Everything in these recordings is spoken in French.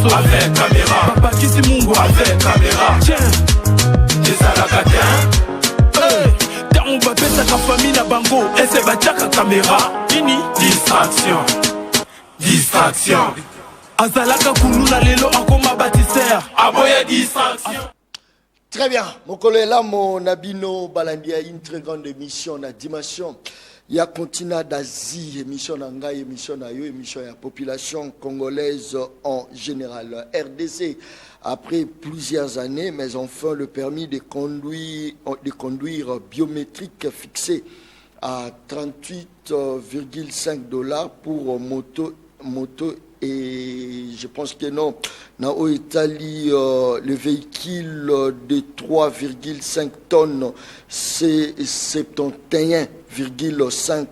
Liboso avec caméra. Papa Kisi Mungu avec caméra. Tiens ezalaka te tango bapesaka famille na bango ese batiaka caméra nini distraction azalaka kuluna lelo akoma bâtisseur aboya distraction. Très bien, mokolo là mon abino balandia une très grande émission na dimension ya continent d'Asie, émission nanga, émission na yo, émission ya population congolaise en général. RDC après plusieurs années, mais enfin le permis de conduire biométrique fixé à 38,5 $ pour moto et je pense que non, dans l'Italie, le véhicule de 3,5 tonnes, c'est 71,5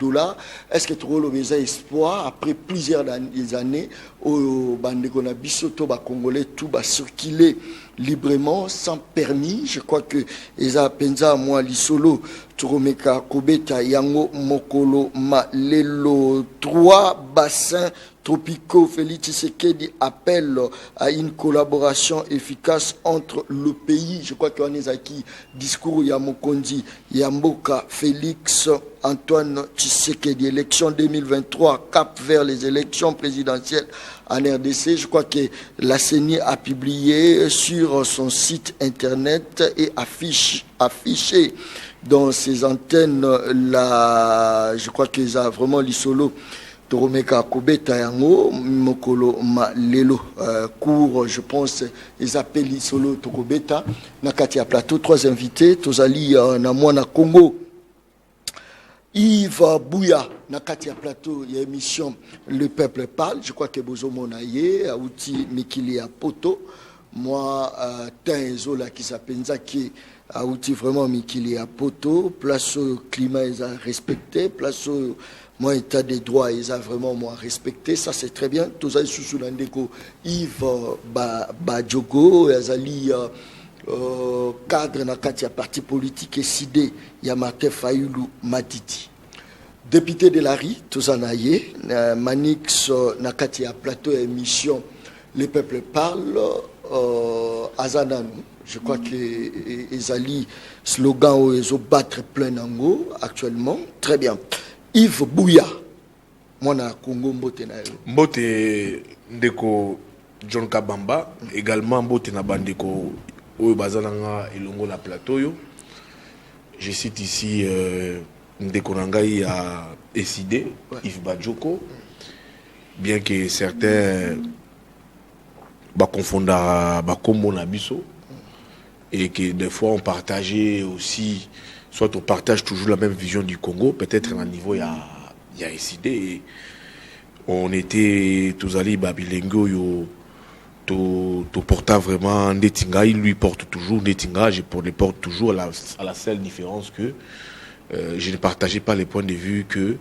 $. Est-ce que tu as le espoir, après plusieurs années, au Bandegona Bisoto, Congolais, tout va circuler librement, sans permis? Je crois que Eza Penza, moi, Lisolo, Turomeka, Kobeta, Yango, Mokolo, Malelo, 3 bassins tropicaux. Félix Tshisekedi appelle à une collaboration efficace entre le pays. Je crois qu'on est acquis discours Yamokondi, Yamboka, Félix Antoine Tshisekedi, élection 2023, cap vers les élections présidentielles en RDC. Je crois que la CENI a publié sur son site internet et affiché dans ses antennes je crois qu'ils ont vraiment l'isolo. Toromeka Kobeta Yango, Mokolo Malelo, cours, je pense, ils appellent l'isolo Tokobeta, Nakatia Plateau, 3 invités, Tozali Namwana Congo, Yves Bouya, Nakatia Plateau, il y a émission Le Peuple Parle, je crois que Bozo Monaye, Aouti Mikilia Poto, moi, Tinzola qui s'appelle Nzaki, Aouti vraiment Mikilia Poto, place au climat, ils ont respecté, place au moi, état des droits, ils ont vraiment respecté. Ça, c'est très bien. Tous les sous-landeko, Yves Badjogo, Azali, cadre na katia parti politique et sidé, Yamate Fayoulou Matiti. Député de la RI, Tozanaye, Manix Nakatia Plateau émission Le Peuple Parle, Azanan. Je crois que Ezali slogan où ils ont battre plein nango actuellement. Très bien. Yves Bouya, moi na Congo Mbote na yo. Mbote ndeko John Kabamba, également Mbote na bandeko oyo bazalanga elongo na plateau yo. Je cite ici ndeko nangai a décidé Yves Badjoko, bien que certains confondent Bakombo na biso et que des fois on partageait aussi. Soit on partage toujours la même vision du Congo, peut-être à un niveau il y a décidé. On était tous allés Babilengo, to porta vraiment Netinga, il lui porte toujours Netinga, je porte toujours à la seule différence que je ne partageais pas les points de vue que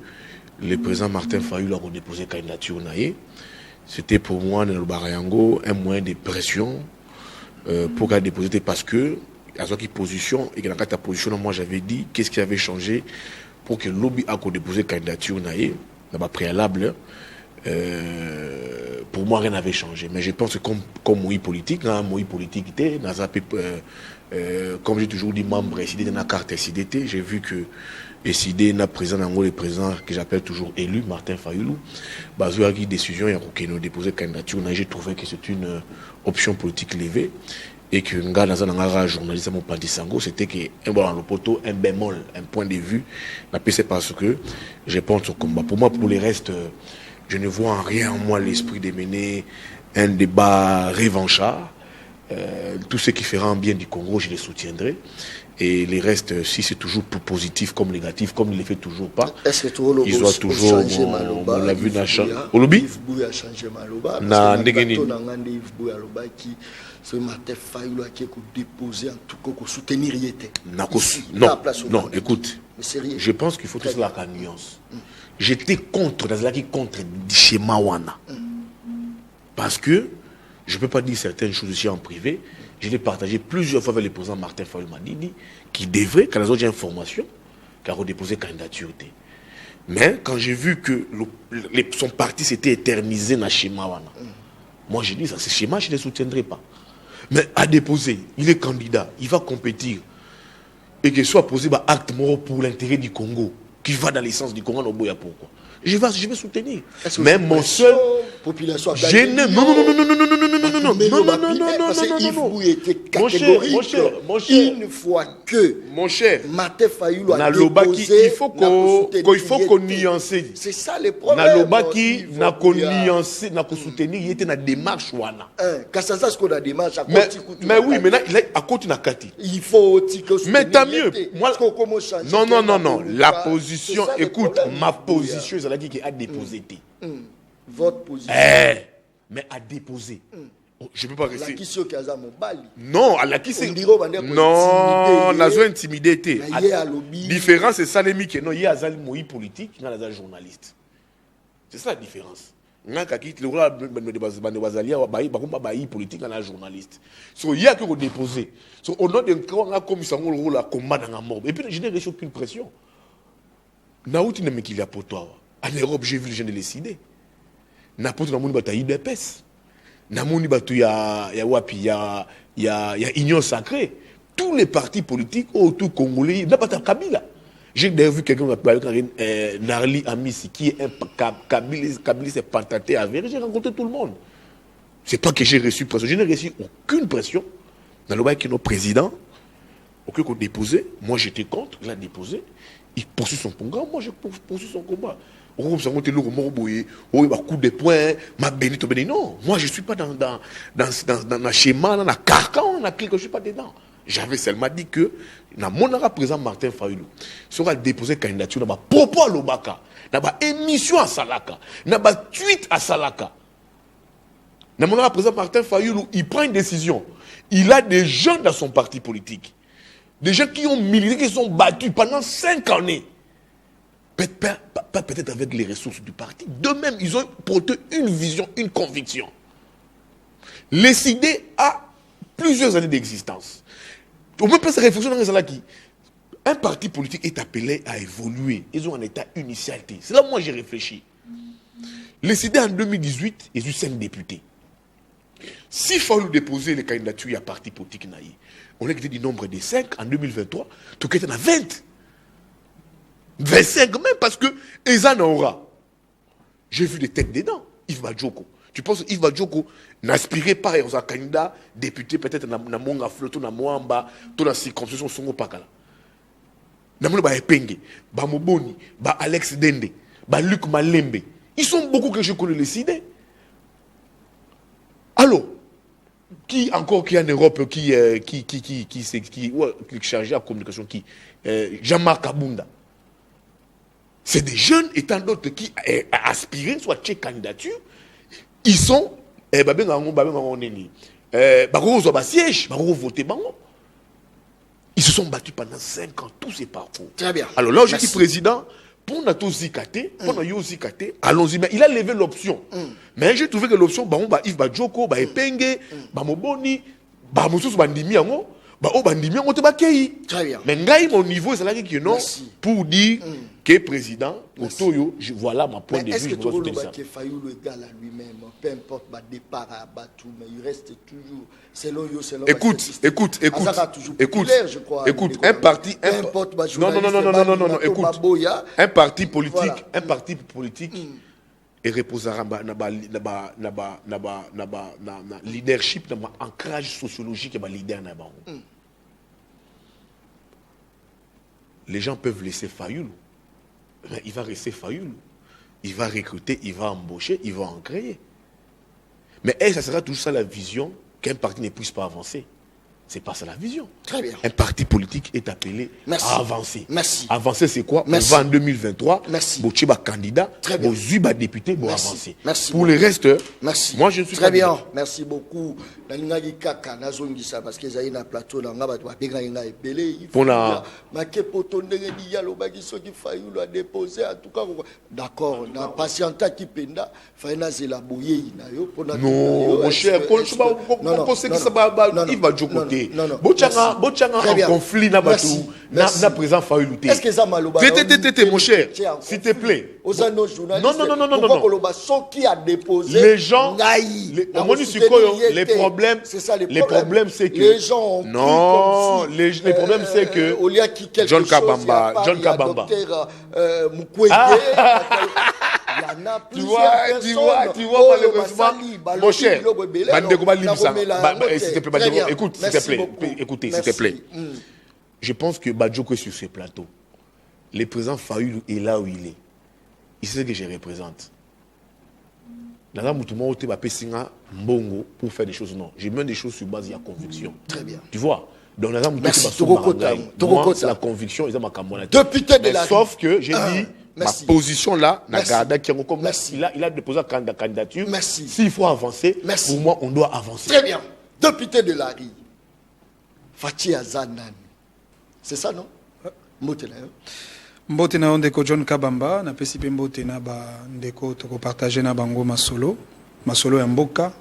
le président Martin Fayulu a déposé candidature naïe. C'était pour moi dans le Barayango un moyen de pression pour qu'elle dépose parce que à sa position et que dans ta position moi j'avais dit qu'est-ce qui avait changé pour que lobby a déposé candidature naïe là-bas préalable pour moi rien n'avait changé mais je pense que comme moi politique était comme j'ai toujours dit membre SID dans la carte SIDT j'ai vu que SID n'a président le président que j'appelle toujours élu Martin Fayulu basé à qui décision il y a nous déposer candidature naïe j'ai trouvé que c'est une option politique levée et que nga dans un journaliste mon Pandisango c'était que un bon le poteau un bémol un point de vue c'est parce que je pense au combat pour moi pour les restes je ne vois en rien en moi l'esprit de mener un débat revanchard tout ce qui fera en bien du Congo je les soutiendrai et les restes si c'est toujours plus positif comme négatif comme il les fait toujours pas ils doivent toujours on l'a vu dans au lobby na ndegeni ce matin Fayulu qui déposer en tout cas soutenir non écoute je pense qu'il faut tout cela la nuance j'étais contre contre schéma wana parce que je peux pas dire certaines choses ici en privé je l'ai partagé plusieurs fois avec le président Martin Fayulu Madidi qui devrait quand les autres informations car redéposer candidature mais quand j'ai vu que son parti s'était éternisé dans schéma wana Moi, j'ai dit ça, ces schémas, je ne les soutiendrai pas. Mais à déposer, il est candidat, il va compétir. Et qu'il soit posé acte mort pour l'intérêt du Congo, qui va dans l'essence du Congo, pourquoi je vais soutenir. Même mon seul. Population. Je n'ai. Non. Mon cher. Une fois que. Mon cher. Martin Fayulu a déposé. Il faut qu'on nuance. C'est ça le problème. Nalobaki, n'a qu'on nuance, n'a qu'on soutenir, il était dans la démarche. Quand ça, c'est ce qu'on a démarche. Mais oui, maintenant, il est à côté de Kati. Il faut. Mais tant mieux. Non. La position, écoute, ma position, c'est qui a déposé. Votre position. Mais à déposer. Je ne peux pas rester. Non, à la qui c'est. Non, on a intimidé. Différence, c'est ça, les non, il y a un moï politique, il y a un journaliste. C'est ça la différence. Il y a un politique, il y a un journaliste. Il y a que déposer. Au nom d'un camp, on a commis un rôle à combattre dans la mort. Et puis, je n'ai reçu aucune pression. Naouti n'est qu'il y a pour toi. En Europe, j'ai vu les gens de décider. N'importe où il y a IBPS. Il y a Union Sacrée. Tous les partis politiques autour congolais, il n'y a pas de Kabila. J'ai d'ailleurs vu quelqu'un qui a Narli Amissi, qui est un Kabiliste pentaté avéré. J'ai rencontré tout le monde. Ce n'est pas que j'ai reçu pression. Je n'ai reçu aucune pression. Dans le bail que nos présidents, aucun qu'on déposé. Moi, j'étais contre. Il a déposé. Il poursuit son programme. Moi, je poursuis son combat. Coup de poing, non, moi je ne suis pas dans le schéma, dans le carcan, dans la clé que je ne suis pas dedans. J'avais seulement dit que mon président Martin Fayulu sera déposé candidature dans propos à Lobaka, dans émission à Salaka, dans tweet à Salaka. Mon président Martin Fayulu, il prend une décision. Il a des gens dans son parti politique, des gens qui ont milité, qui sont battus pendant 5 années. Pas peut-être avec les ressources du parti. D'eux-mêmes, ils ont porté une vision, une conviction. Les idées a plusieurs années d'existence. On peut pas se réfléchir dans ça qui. Un parti politique est appelé à évoluer. Ils ont un état initialité. C'est là où moi j'ai réfléchi. Les idées en 2018, ils ont eu 5 députés. S'il faut déposer les candidatures à parti politique, on a quitté du nombre de 5 en 2023, tout qui était à 20. 25 même parce que Eza aura. J'ai vu des têtes dedans. Yves Badjoko. Tu penses que Yves Badjoko n'aspirait pas à un candidat député peut-être dans Monga Floto, dans Moamba, dans la circonscription Songo Pakala. Dans le Epenge, Moboni, Alex Dende, Luc Malembe. Ils sont beaucoup que je connais les idées. Alors, qui encore qui en Europe qui est chargé à la communication qui Jean-Marc Abunda. C'est des jeunes et tant d'autres qui aspirent soit chez candidature. Ils sont ils se sont battus pendant 5 ans, tous ces parcours. Très bien. Alors là, je dis président, pour notre Zikate, allons-y, mais il a levé l'option. Mais j'ai trouvé que l'option, Yves Badjoko, Epenge, Moboni, Moussous Bandimi, très bien. Mais mon niveau, c'est là que non, pour dire que président, voilà ma point de vue. Est-ce que tu vois que Fayulu égale à lui-même, peu importe le départ à Batou, mais il reste toujours, selon lui, selon écoute, un parti, un parti politique, et reposera na leadership, na ancrage sociologique et leader na les gens peuvent laisser Fayulu, mais il va rester Fayulu. Il va recruter, il va embaucher, il va en créer. Mais ça sera toujours ça la vision qu'un parti ne puisse pas avancer. C'est pas ça la vision. Très bien. Un parti politique est appelé à avancer. Merci. Avancer, c'est quoi? On va en 2023. Merci. Bochiba candidat. Très bien. Bozuba député. Bon avancer. Merci. Pour le reste, merci. Moi je suis très bien. Merci beaucoup. Parce que j'ai un plateau dans la d'accord. On a patienté qui penda. Non, mon cher. Il va du côté. te. Non, non. Bochanga Très bien. en conflit na batu Merci. na président Fayulu te. Est-ce que ça m'a Mon cher, s'il te plaît. Non. Qui a déposé les gens, les problèmes, c'est que les gens ont non, les problèmes c'est que John Kabamba, Mukwege, il y en a plusieurs tu vois malheureusement, mon cher, s'il te plaît, écoute, s'il te plaît, écoutez, s'il te plaît. Je pense que Badjoko est sur ce plateau. Le président Fayulu est là où il est. Il sait ce que je représente. Dans un mouvement où tu vas mbongo pour faire des choses, non. J'ai même des choses sur base de la conviction. Très bien. Tu vois. Donc, dans un mouvement moi, la conviction, ils ont ma camarade. Député de la sauf que j'ai dit, ma position là, il a déposé la candidature. Merci. S'il faut avancer, pour moi, on doit avancer. Très bien. Député de la RI. Fachi Azanan. C'est ça, non? Mbote na ndeko John Kabamba na pesi pe mbote na ba ndeko toko partager na bango masolo ya mboka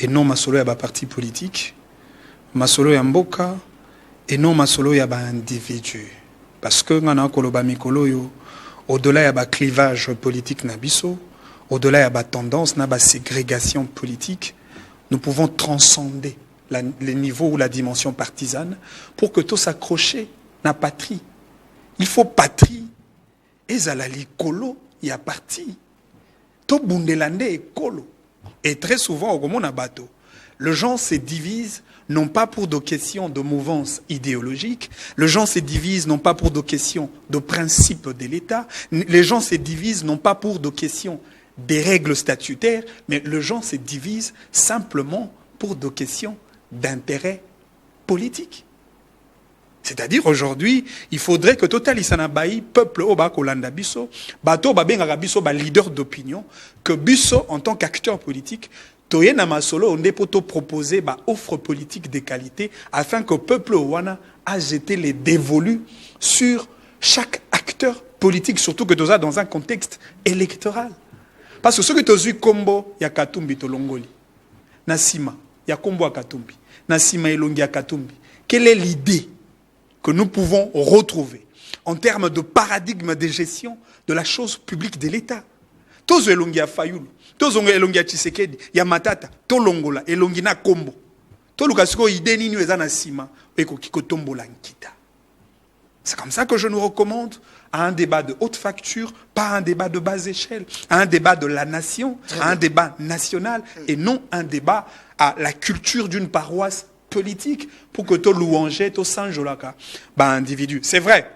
et non masolo ya ba parti politique, masolo ya mboka et non masolo ya ba individu, parce que ngana koloba mikolo yo au-delà ya ba clivage politique na biso, au-delà ya ba tendance na ba ségrégation politique, nous pouvons transcender les niveaux ou la dimension partisane pour que tout s'accrocher na patrie. Il faut patrie. Ezala likolo, il y a parti. To bundelande ekolo. Et très souvent, au Gomona Bato, le gens se divise non pas pour des questions de mouvance idéologique, les gens se divisent non pas pour des questions de principe de l'État, les gens se divisent non pas pour des questions des règles statutaires, mais les gens se divisent simplement pour des questions d'intérêt politique. C'est-à-dire, aujourd'hui, il faudrait que Total Isanabaï, peuple Oba Kolanda Bisso, Bato Babenga Bisso, leader d'opinion, que Bisso, en tant qu'acteur politique, Toye Namasolo, on peut proposer une offre politique de qualité afin que le peuple Owana a jeté les dévolus sur chaque acteur politique, surtout que ça dans un contexte électoral. Parce que ce que tu as vu, Kombo, il y a Katumbi Tolongoli. Nasima, il y a Kombo à Katumbi. Nasima Elongi à Katumbi. Quelle est l'idée que nous pouvons retrouver en termes de paradigme de gestion de la chose publique de l'État? Tozo Elongi à Fayulu, Tozo Elongi à Tshisekedi, Yamatata, Tolongola, Elongi na Kombo. Tolukasiko idée ni nueza na sima, eko kiko tombola nkita. C'est comme ça que je nous recommande à un débat de haute facture, pas un débat de bas échelle, à un débat de la nation, à un débat national, et non un débat à la culture d'une paroisse politique pour que tu louanges, tu sanjolaka, individu. C'est vrai,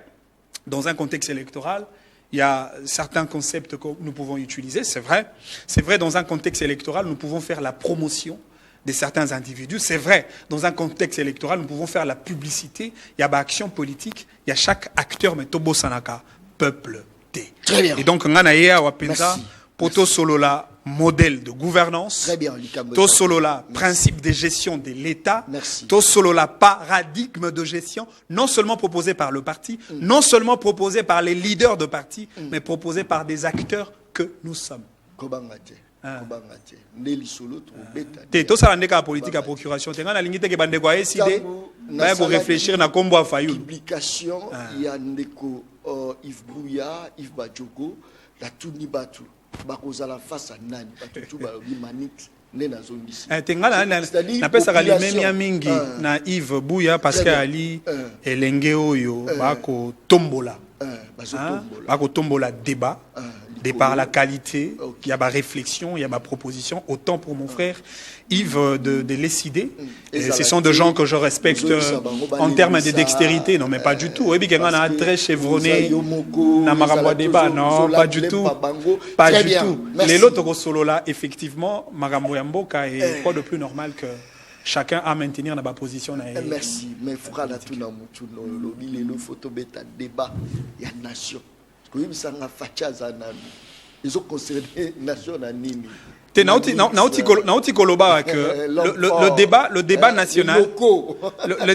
dans un contexte électoral, il y a certains concepts que nous pouvons utiliser, c'est vrai. C'est vrai, dans un contexte électoral, nous pouvons faire la promotion de certains individus. C'est vrai, dans un contexte électoral, nous pouvons faire la publicité. Il y a action politique, il y a chaque acteur, mais Tobo Sanaka, peuple T. Très bien. Et donc, on a Wapenza, Poto Solola, modèle de gouvernance. Très bien, To Solola, principe de gestion de l'État. To Solola, paradigme de gestion, non seulement proposé par le parti, non seulement proposé par les leaders de parti, mais proposé par des acteurs que nous sommes. To ça la politique à procuration. Tenga na lingite ke bande kwa décider ba ko réfléchir na kombo Fayulu. Publication il y a ndeko Yves Bouya, Yves Badjoko, la Tuni Batu. Bakozala face à nani batutu ba manix ne na zone ici. Tenga na pesa kali memia mingi na Yves Bouya parce que ali elenge oyo bako tombola. Bako tombola débat. De par la qualité, il y a ma réflexion, il y a ma proposition. Autant pour mon frère Yves de décider. Ce sont des gens que je respecte en termes de dextérité. Non, mais pas du tout. Et puis, on a très chevronné. Débat. Non, pas du tout. Pas du tout. Les autres solo là, effectivement, Marambo Yamboka est quoi de plus normal que chacun à maintenir dans ma position. Merci. Mais il faut que la photo bêta débat. Il y a nation. Ils ont concerné nation à Nini. Nauti Koloba que le débat national le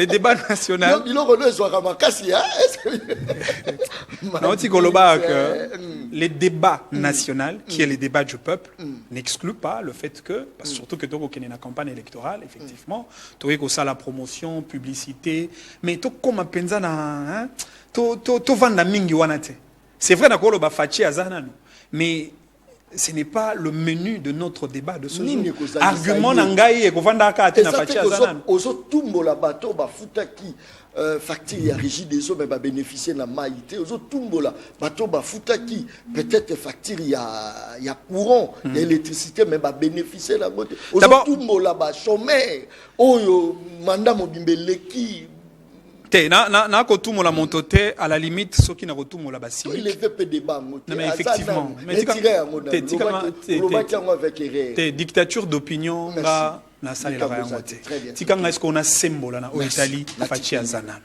débat national Nauti Koloba que les débats national qui est le débat du peuple n'exclut pas le fait que surtout que Toko Kenya na campagne électorale effectivement Toko ko ça la promotion publicité mais to comme penza na to vanda mingi wanate c'est vrai na Koloba fachi azana mais ce n'est pas le menu de notre débat de ce jour. Argument nangai et kovanda ka ate na fachi azana ozo tumbola bato ba futaki facture ya régie des eaux mais va bénéficier na maïté ozo tumbola bato ba futaki peut-être facture ya courant d'électricité mais va bénéficier la beauté ozo tumbola ba chômeur oyo manda mobimbeleki na kotumola montote à la limite ceux qui na kotumola ba cynique il fait peu débat mais effectivement mais dictature d'opinion là na salela ba yangote tikanga est-ce qu'on a symbole na Italie fachi azana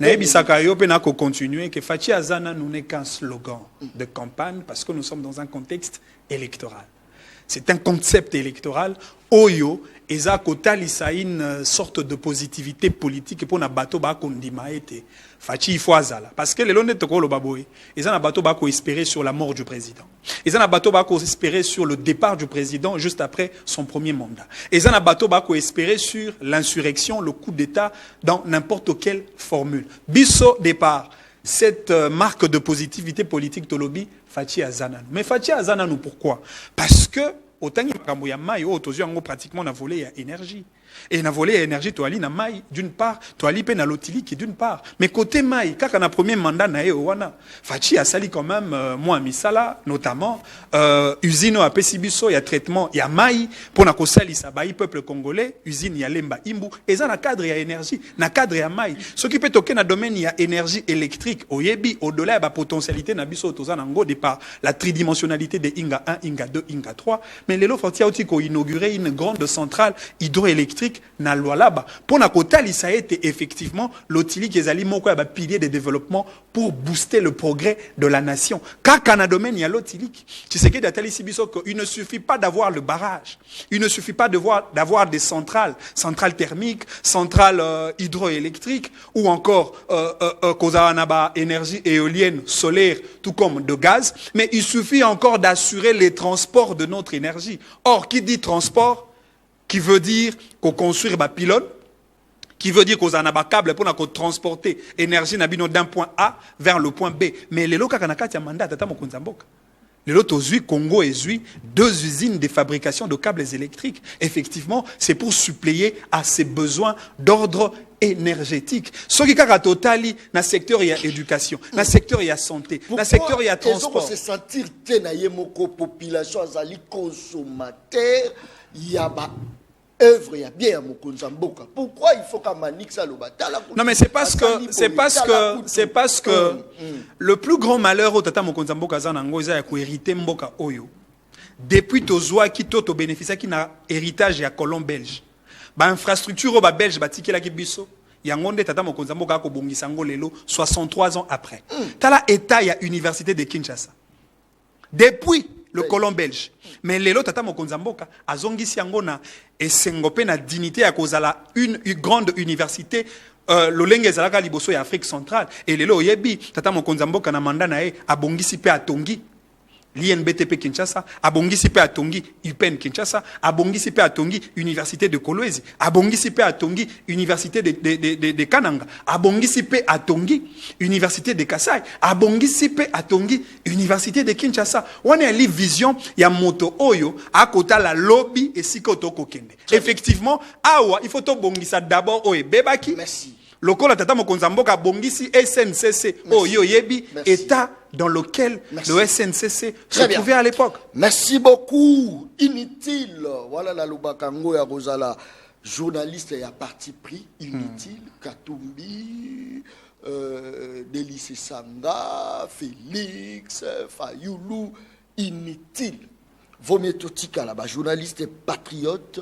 na ebisaka yo pe na ko continuer que fachi azana nous n'est qu'un slogan de campagne parce que nous sommes dans un contexte électoral. C'est un concept électoral oyo eza kotalisa une sorte de positivité politique pour na bato ba kondima ete fachi il faut azala parce que les londe toko lo baboy eza na bato ba ko espérer sur la mort du président eza na bato ba ko espérer sur le départ du président juste après son premier mandat eza na bato ba ko espérer sur l'insurrection le coup d'état dans n'importe quelle formule biso départ cette marque de positivité politique tolobi fachi azana mais fachi azana nous pourquoi parce que autant que ya mai au pratiquement na volé ya énergie et na volé ya énergie to ali na mai d'une part to ali pe na lotili qui d'une part mais côté mai kaka na premier mandat na wana fachi a sali quand même moi misala notamment usine a pesibiso ya traitement ya mai pour na ko sali sa bai peuple congolais usine ya lemba imbu eza na cadre ya énergie na cadre ya mai ce qui peut toquer na domaine ya énergie électrique oyebi au-delà ba potentialité na biso toza na ngo départ la tridimensionnalité de Inga 1 Inga 2 Inga 3 mais les lots aussi ko inaugurer une grande centrale hydroélectrique na Lualaba pour na kotali ça a été effectivement l'otili qui ezali moko ya ba pilier de développement pour booster le progrès de la nation kaka na domaine ya l'otili tu sais que datali sibiso que il ne suffit pas d'avoir le barrage il ne suffit pas d'avoir des centrales thermiques centrales hydroélectriques ou encore kozana ba énergie éolienne solaire tout comme de gaz mais il suffit encore d'assurer les transports de notre énergie. Or, qui dit transport, qui veut dire qu'on construit des pylônes, qui veut dire qu'on a un câble pour transporter l'énergie d'un point A vers le point B. Mais les locaux qui ont mandat, les lots Congo et Zui, 2 usines de fabrication de câbles électriques. Effectivement, c'est pour suppléer à ces besoins d'ordre énergétique. Ce qui est total, dans le secteur il y a éducation, dans le secteur il y a santé, dans le secteur il y a transport. Pourquoi se sentir que la population est consommateur, il y a œuvre, il y a bien pourquoi il faut qu'à Manik ça le batala? Non mais c'est parce que le plus grand malheur au tata mokonza mboka za nango eza ya ko hériter mboka oyo. Depuis tozwa ki toto bénéficier qui na héritage ya colon belge. Ba infrastructure ba belge ba tikela ki biso. Yango nde tata mokonza mboka ko bongisa ngo lelo 63 ans après. Tala état ya université de Kinshasa. Depuis le colon belge. Mais lelo tata mokonza mboka azongisi yango na esengope na dignité ya kozala une grande université lolenge ezalaka liboso ya Afrique centrale et lelo yebi tata mokonza mboka na manda na e abongisi pe atongi l'INBTP Kinshasa, abongisi pe atongi UPEN Kinshasa, abongisi pe atongi Université de Kolwezi, abongisi pe atongi Université de Kananga, abongisi pe atongi Université de Kasai, abongisi pe atongi Université de Kinshasa. On a une vision ya moto oyo akota la lobby et sikoto kokende. Effectivement, awa il faut to bongisa d'abord oye bebaki. Merci. Lokola tata mokonza mboka bongisi SNCC oyo yebi état dans lequel le SNCC se trouvait à l'époque. Merci beaucoup. Inutile. Voilà la Lubakango ya Rosala. Journaliste et à parti pris. Inutile. Katumbi, Délice Sanga, Félix, Fayoulou. Inutile. Vométotika là-bas. Journaliste et patriote.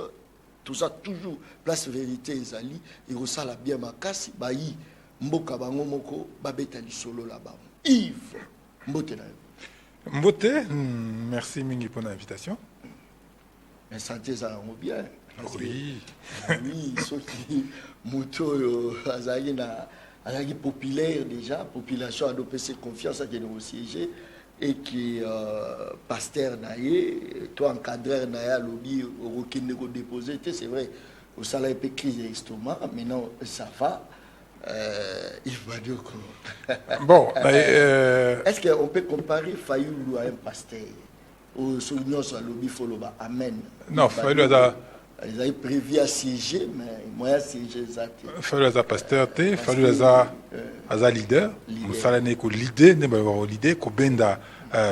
Tout ça toujours. Place vérité ezali. Et Rosala bien makasi. Bayi. Mboka bango moko. Babeta li solo là-bas. Yves. Mbote, merci Mingi pour l'invitation. Mais santé, ça va bien. Oui. Oui, ceux qui moto azaki populaire déjà, population a adopté ses confiances à qui nous siéger et qui pasteur naïe, toi encadreur naïe lobby au qui ne déposer, c'est vrai, au salaire peu crise d'estomac, maintenant ça va. Il va dire que bon, est-ce qu'on peut comparer Fayoulou à un pasteur au souvenir sur le lobby Foloba amen. Non, Fayoulou a ils avaient prévu à siéger, mais moi, siéger ça. Fayoulou a pasteur, Fayoulou a leader. Moussala n'est que leader, n'est pas leader, que benda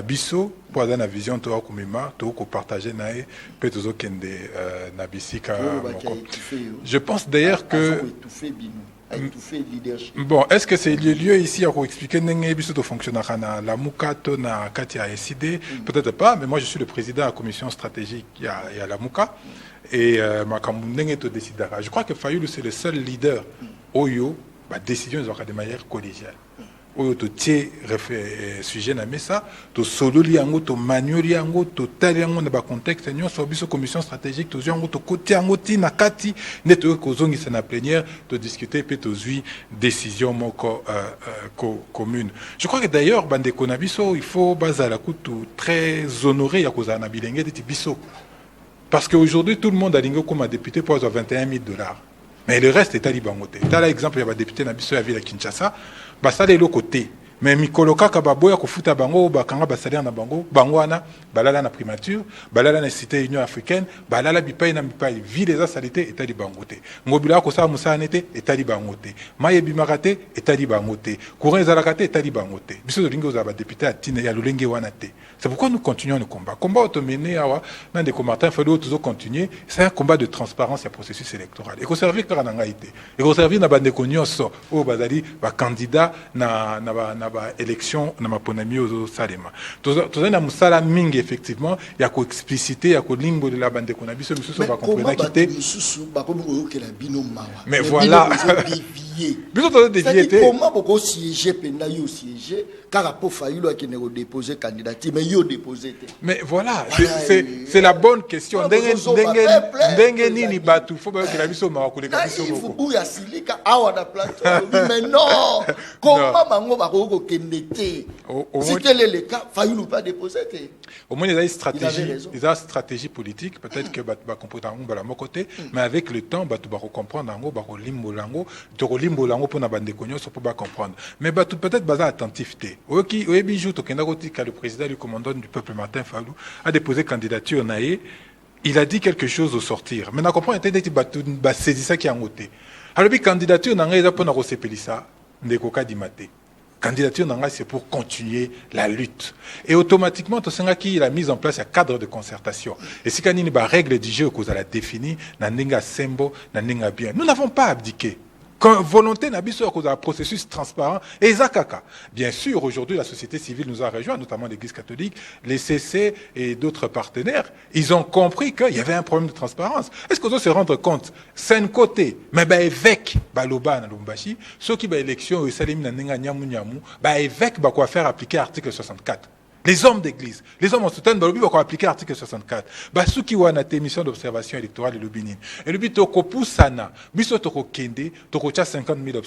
biso pour avoir une vision de toi comme ima, toi que partager nae, peut-être aux kende nabisika. Je pense d'ailleurs que bon, est-ce que c'est le lieu ici à expliquer n'engé biso to fonctionnaire na la mukato na katia SID? Peut-être pas, mais moi je suis le président de la commission stratégique il y a la muka et ma n'engé to décidera. Je crois que Fayoulou c'est le seul leader oyo ba décision de manière collégiale. Oyo to tie sujet na mesa to sololi yango to manueli yango to tali yango na ba contexte nyonso biso commission stratégique to yango to côté yango ti na kati neto ko zongisa na plénière to discuter pe to zui décision moko commune. Je crois que d'ailleurs bande ko na biso il faut bazala kutu très honoré ya kozana bilenge ti biso parce qu'aujourd'hui tout le monde a lingo comme député pour avoir $21,000. Mais le reste est talibangoté. T'as l'exemple, il y a des députés dans la ville de Kinshasa, ça est l'autre côté. Mais Mikoloka Kababoya Kofuta Bango, Bakanga Basalier na Bango, Bangwana, Balala na primature, Balala na cité Union africaine, Balala Bipaï na Bipaï, ville des saletés et talibangoté. Ngobila Kosa Moussa Anete et talibangoté. Maye Bimarate et talibangoté. Kouren Zalakate et talibangoté. Biso de Lingo Zaba député à Tine et à Lulenge Wanate. C'est pourquoi nous continuons le combat. Combat automené, dans des commentaires, il faut toujours continuer. C'est un combat de transparence et un processus électoral. Et qu'on servir par la naïté. Et qu'on servir na bande konyoso au bazali, ba candidat na élection na maponami au salema. Tout ça na musala ming effectivement, il y a ko explicité, il y a ko limbo de la bande konabi ce monsieur va comprendre quitter. Mais voilà. Comment beaucoup siéger penayo siéger car pour Fayoulou qui n'a déposé candidature mais yo déposé. Mais voilà, c'est la bonne question. Ndenge nini batu faut que la biso ma ko le kabiso il faut bouya silika awa na plateau mais non comment mango ba ko kendete si tel est le cas Fayoulou pas déposé. Au moins il y a une stratégie politique peut-être que ba comprendre ba mon côté mais avec le temps ba tu ba comprendre ngo ba ko limbo lango to ko limbo lango pour na bande konyo so pour ba comprendre mais ba peut-être baza attentivité oki oyebi jour to kenda koti ka le président du commandant du peuple Martin Fayulu a déposé candidature naé il a dit quelque chose au sortir mais na comprendre était ba saisi ça qui a ngoté alors bi candidature na ngai za pour na ko sepelisa ndeko kadimate candidature nanga c'est pour continuer la lutte et automatiquement to senga qui la mise en place un cadre de concertation et si kanini ba règle du jeu que vous allez définir na ndinga sembo na ndinga bien nous n'avons pas abdiqué. Quand volonté n'a pas cause d'un processus transparent et zakaka. Bien sûr, aujourd'hui, la société civile nous a rejoint, notamment l'Église catholique, les CC et d'autres partenaires. Ils ont compris qu'il y avait un problème de transparence. Est-ce qu'on doit se rendre compte? C'est un côté, mais évêque, Baloba, Nalumbashi, ceux qui ont élection, Salim Nanenga Nyamu Nyamu, évêque, quoi faire appliquer l'article 64. Les hommes d'église, les hommes en soutien de l'objet vont appliquer l'article 64. Ceux qui ont une mission d'observation électorale et le Bénin. Et le but est que sana, biso toko kende, toko 50 000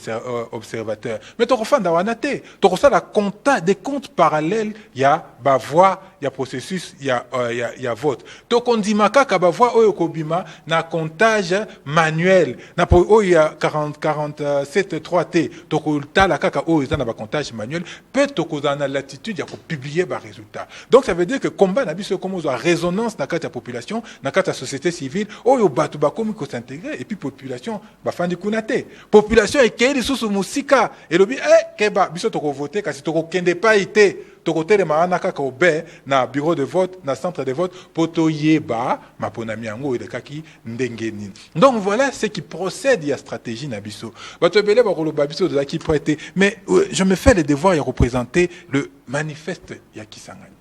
observateurs. Mais toko fan d'awanate, toko ça la compta des comptes parallèles, il y a voix, il y a processus, il y a vote. Toko ndimaka ka voix oyo kobima na comptage manuel. Na po il y a 47 3T, toko tala kaka oyo za na ba comptage manuel, peut toko dans la latitude ya ko publier résultat. Donc ça veut dire que combat n'a pas comme résonance dans la population, dans la société civile, oyo batu ba comme ko s'intégrer et puis population ba fandi kunate. Population et kei sous musika et lobi keba biso to ko voter kasi to ko kende pas été to ko tele maana kaka obe na bureau de vote, na centre de vote poto yeba maponami yango ile kaki ndenge nini. Donc voilà ce qui procède à stratégie na biso. Bato belé ba ko loba biso de la qui prêter mais je me fais le devoir de représenter le manifeste ya Kisangani.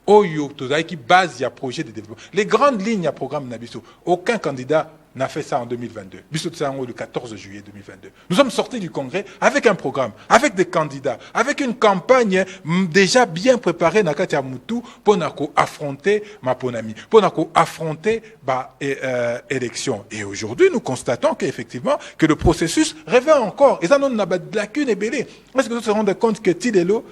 Oyo tozaki base ya projet de développement. Les grandes lignes ya programme Nabiso. Aucun candidat on a fait ça en 2022. Le 14 juillet 2022. Nous sommes sortis du Congrès avec un programme, avec des candidats, avec une campagne déjà bien préparée Nakatia Moutou pour affronter ma ponami, pour affronter élection. Et aujourd'hui, nous constatons qu'effectivement, que le processus revient encore. Et ça, nous avons des lacunes et belées. Est-ce que nous se rendons compte que Tidelo,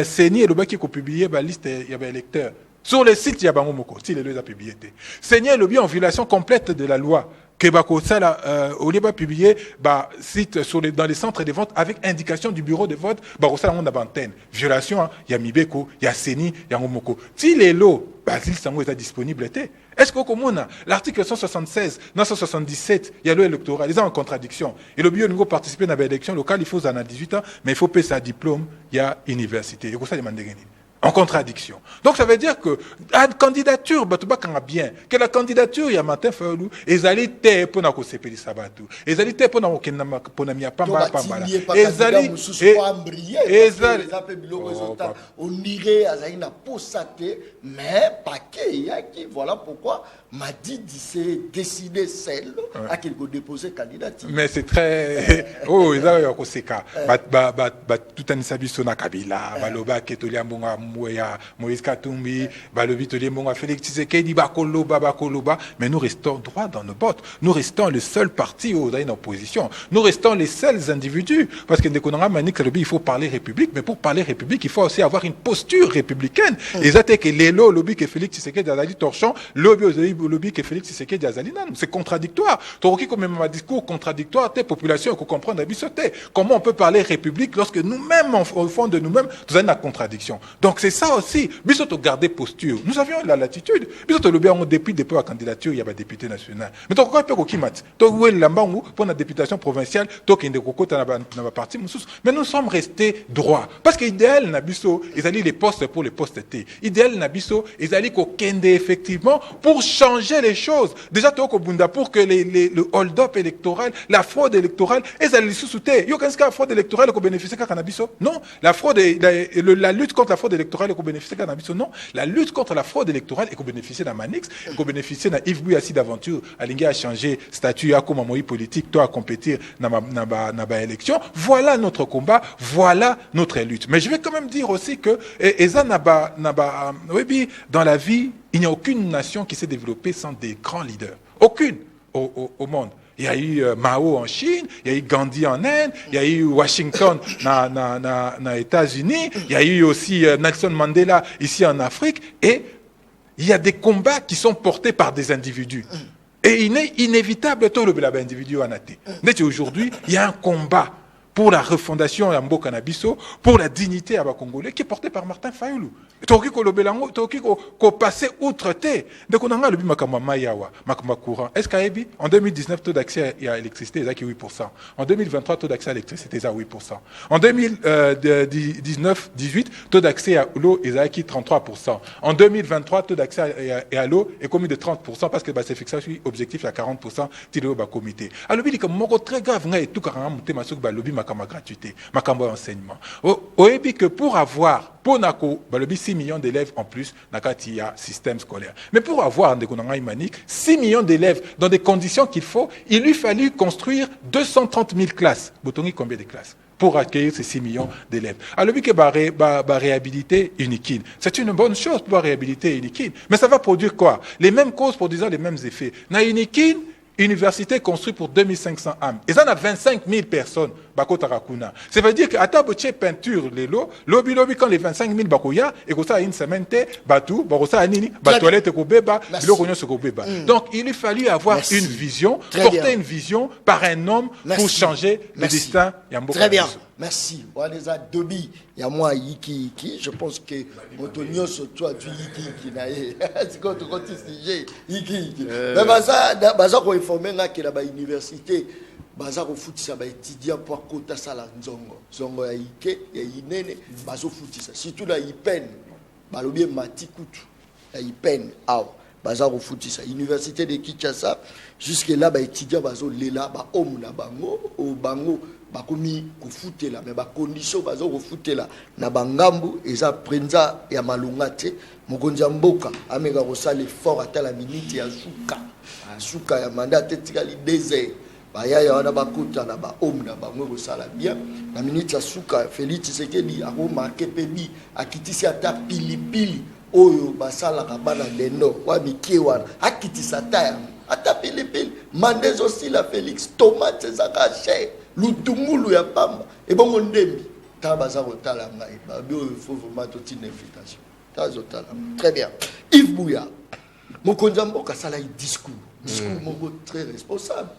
Seni et le qui ont publié la liste, il y avait électeurs. Sur le site, il y a Bangomoko, Tidelo a publié. Seni et le en violation complète de la loi. Kebako Sala, au lieu de publier, site dans les centres de vote avec indication du bureau de vote, Barosala on a antenne. Violation, il y a Mibeko, il y a Seni, il y a Ngomoko. Si les lots, l'île Sango est disponible, est-ce qu'au commun, l'article 176, 977, il y a le électoral, ils sont en contradiction. Et le bio de participer à l'élection locale, il faut en a 18 ans, mais il faut payer sa diplôme, il y a université. Et ça, en contradiction. Donc ça veut dire que la candidature, bien, que la candidature, il y a Martin Fayulu, ils allaient te pour nous sepeli sabatu, ils allaient te pour nous pour nous pamba pamba, ils allaient on irait à Zaïna pour sater, mais paquet y a qui voilà pourquoi m'a dit c'est décidé celle à qui il déposer candidature. Mais c'est très oh ils avaient aussi cas tout un sabisona Kabila, baloba ketolia mbonga Moya, Moïse Katumbi, Balobi Toliembonga, Félix Tshisekedi, Bakoloba, mais nous restons droits dans nos bottes. Nous restons le seul parti dans l'opposition. Nous restons les seuls individus. Parce que il faut parler République, mais pour parler République, il faut aussi avoir une posture républicaine. Et ça, c'est que les lobby que Félix Tshisekedi a dit torchon, lobby que Félix Tshisekedi a dit non. C'est contradictoire. Torki, comme même un discours contradictoire, tes populations qu'on comprend d'habitude. Comment on peut parler République lorsque nous-mêmes, au fond de nous-mêmes, nous avons la contradiction. Donc, c'est ça aussi. Bisoto garder posture. Nous avions la latitude. Bisoto le bien depuis la candidature, il y a des députés nationaux. Mais donc quoi peut qu'on kimat. Donc où est l'ambangu pour la députation provinciale, donc inde koko dans la partie moussous. Mais nous sommes restés droits parce que idéal nabiso, ils allaient les postes pour les postes T. Idéal nabiso, ils allaient qu'on kende effectivement pour changer les choses. Déjà toko bunda pour que le hold-up électoral, la fraude électorale, ils allaient sous-souter. Yo qu'est-ce que la fraude électorale qu'on bénéficie quand nabiso? Non, la fraude la lutte contre la fraude électorale et qu'on bénéficie de non, la lutte contre la fraude électorale et qu'on bénéficie de Manix, qu'on bénéficie de Yves Bouyassi d'aventure, Alinga a changé statut, à comme un moyen politique, toi à compétir dans ma élection. Voilà notre combat, voilà notre lutte. Mais je vais quand même dire aussi que dans la vie, il n'y a aucune nation qui s'est développée sans des grands leaders. Aucune au monde. Il y a eu Mao en Chine, il y a eu Gandhi en Inde, il y a eu Washington dans les États-Unis, il y a eu aussi Nelson Mandela ici en Afrique, et il y a des combats qui sont portés par des individus. Et il est inévitable tout le individu en athée. Aujourd'hui, il y a un combat pour la refondation à Mboka Nabiso, pour la dignité à Congolais, qui est porté par Martin Fayulu. Toki ko lobelango, toki ko passer outre té. Donc on a le bimakama mayawa, makama courant. Est-ce qu'aébi en 2019 taux d'accès à l'électricité est à 8%. En 2023 taux d'accès à l'électricité est à 8%. En 2019-18 taux d'accès à l'eau est à 33%. En 2023 taux d'accès à l'eau est commis de 30% parce que c'est fixé objectif à 40% tilo ba comité. Alors il comme moko très grave ngai tout karanga muté masuk ba lobby makama gratuité, makamba enseignement. Oebi que pour avoir Ponako, balobi 6 millions d'élèves en plus, nakati ya système scolaire. Mais pour avoir des konanga imanique, 6 millions d'élèves dans des conditions qu'il faut, il lui fallut construire 230 000 classes. Botongi combien de classes pour accueillir ces 6 millions d'élèves. Alors, que réhabiliter Unikine. C'est une bonne chose pour réhabiliter Unikine. Mais ça va produire quoi? Les mêmes causes produisant les mêmes effets. Na Unikine, université construite pour 2500 âmes. Et ça, on a 25 000 personnes. Ça veut dire qu'à ta peinture, les lots, lobby, quand les 25 000 bakoya, et que ça a une semaine, batou, barossa anini, batoilette kobeba, beba. Donc, il lui fallu avoir une vision, porter une vision par un homme pour changer le destin. Très bien. Merci. On a déjà Dobi. Il y a moi, Yiki. Je pense que Motonio, toi, tu Yiki. C'est quand tu continues, Yiki. Mais Baza, qu'on informe qu'il y a une université. Baza ko futisa ba étudiant pour kota sala nzongo ya ike ya inene bazo futisa surtout na ipen balobi matikutu ya ipen aw baza refutisa université de Kinshasa jusque là ba étudiant bazo lela ba homme na bango o bango bakomi kufutela mais ba condition bazo refutela na bangambu eza prenza ya malunga te mokonzi mboka ameka kosala effort ata la minute ya suka ya mandat tikali désert bayaya wana bakuta na ba homme na bango kosala bien na minute ya suka Félix Tshisekedi ako marqué pebi akitisi ata pilipili oyo basala kabana dendo wa mikie wana akitisa taya ata pilipili mandezo sila Félix tomate zakache lutungulu ya pamba et bongo ndembi ta baza kotala ngai ba bio faut vraiment toute une invitation ta zotala très bien Yves Bouya mokonzi mboka sala discours moko très responsable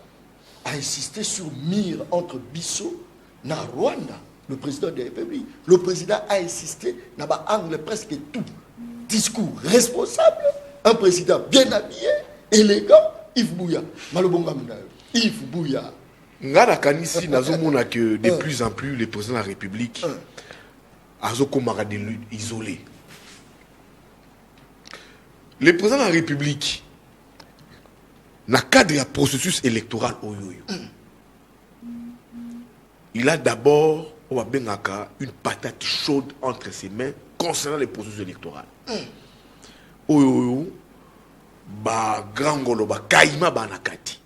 a insisté sur mire entre Bissau na Rwanda le président de la République le président a insisté na ba angle presque tout discours responsable un président bien habillé élégant Yves Bouya malobonga mna Yves Bouya ngana kanisi nazomona que de plus en plus les présidents de la République azokomaka de lutte isolée. Le président de la République na cadre du processus électoral il a d'abord une patate chaude entre ses mains concernant le processus électoral. Ba grangolo ba kaima banakati.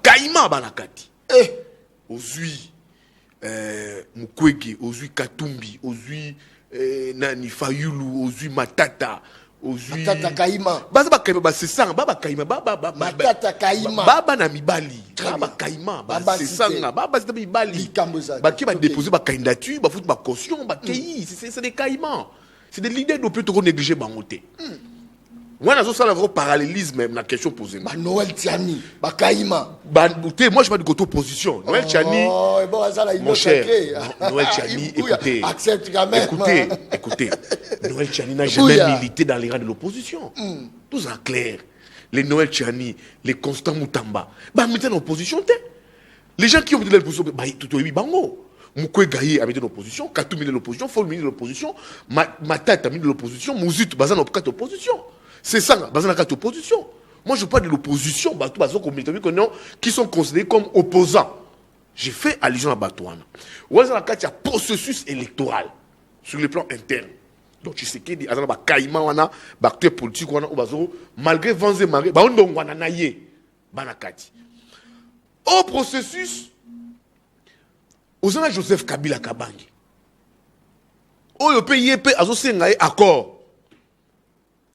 Kaima banakati. Ozui Mukwege, ozui Katumbi, ozui Nani Fayulu, ozui Matata, ozui Matata Kaima. Baza kaima ba sesanga baba kaima baba Matata Kaima. Baba na mibali. Baba kaima ba sesanga baba c'est mibali. Ba qui va déposer ba candidature, ba foutre ba caution, ba kei, c'est des caïmans. C'est des leaders d'opinion trop négligés bangoté. Moi, je suis un parallélisme même la question posée. Noël Tiani, Bakaïma. Moi, je parle de côté opposition. Noël Tiani, mon cher, Noël Tiani, écoutez, accepte quand même. Écoutez, Noël Tiani n'a jamais milité dans les rangs de l'opposition. Tout ça clair. Les Noël Tiani, les Constant Moutamba, militaient dans l'opposition. Les gens qui ont milité dans l'opposition, tout est bango. Moukoué Gaye a mis de l'opposition, Katou mis de l'opposition, Fol mis de l'opposition, Matata a mis de l'opposition, Mouzut, Bazan a mis l'opposition. C'est ça, Bazan a mis l'opposition. Moi, je parle de l'opposition, qui sont considérés comme opposants. J'ai fait allusion à Batouana. Il y a un processus électoral sur le plan interne. Donc, tu sais qu'il y a un caïman, un acteur politique, malgré vents et marées, au processus, aux ans Joseph Kabila Kabangi. Oh, le pays est accord.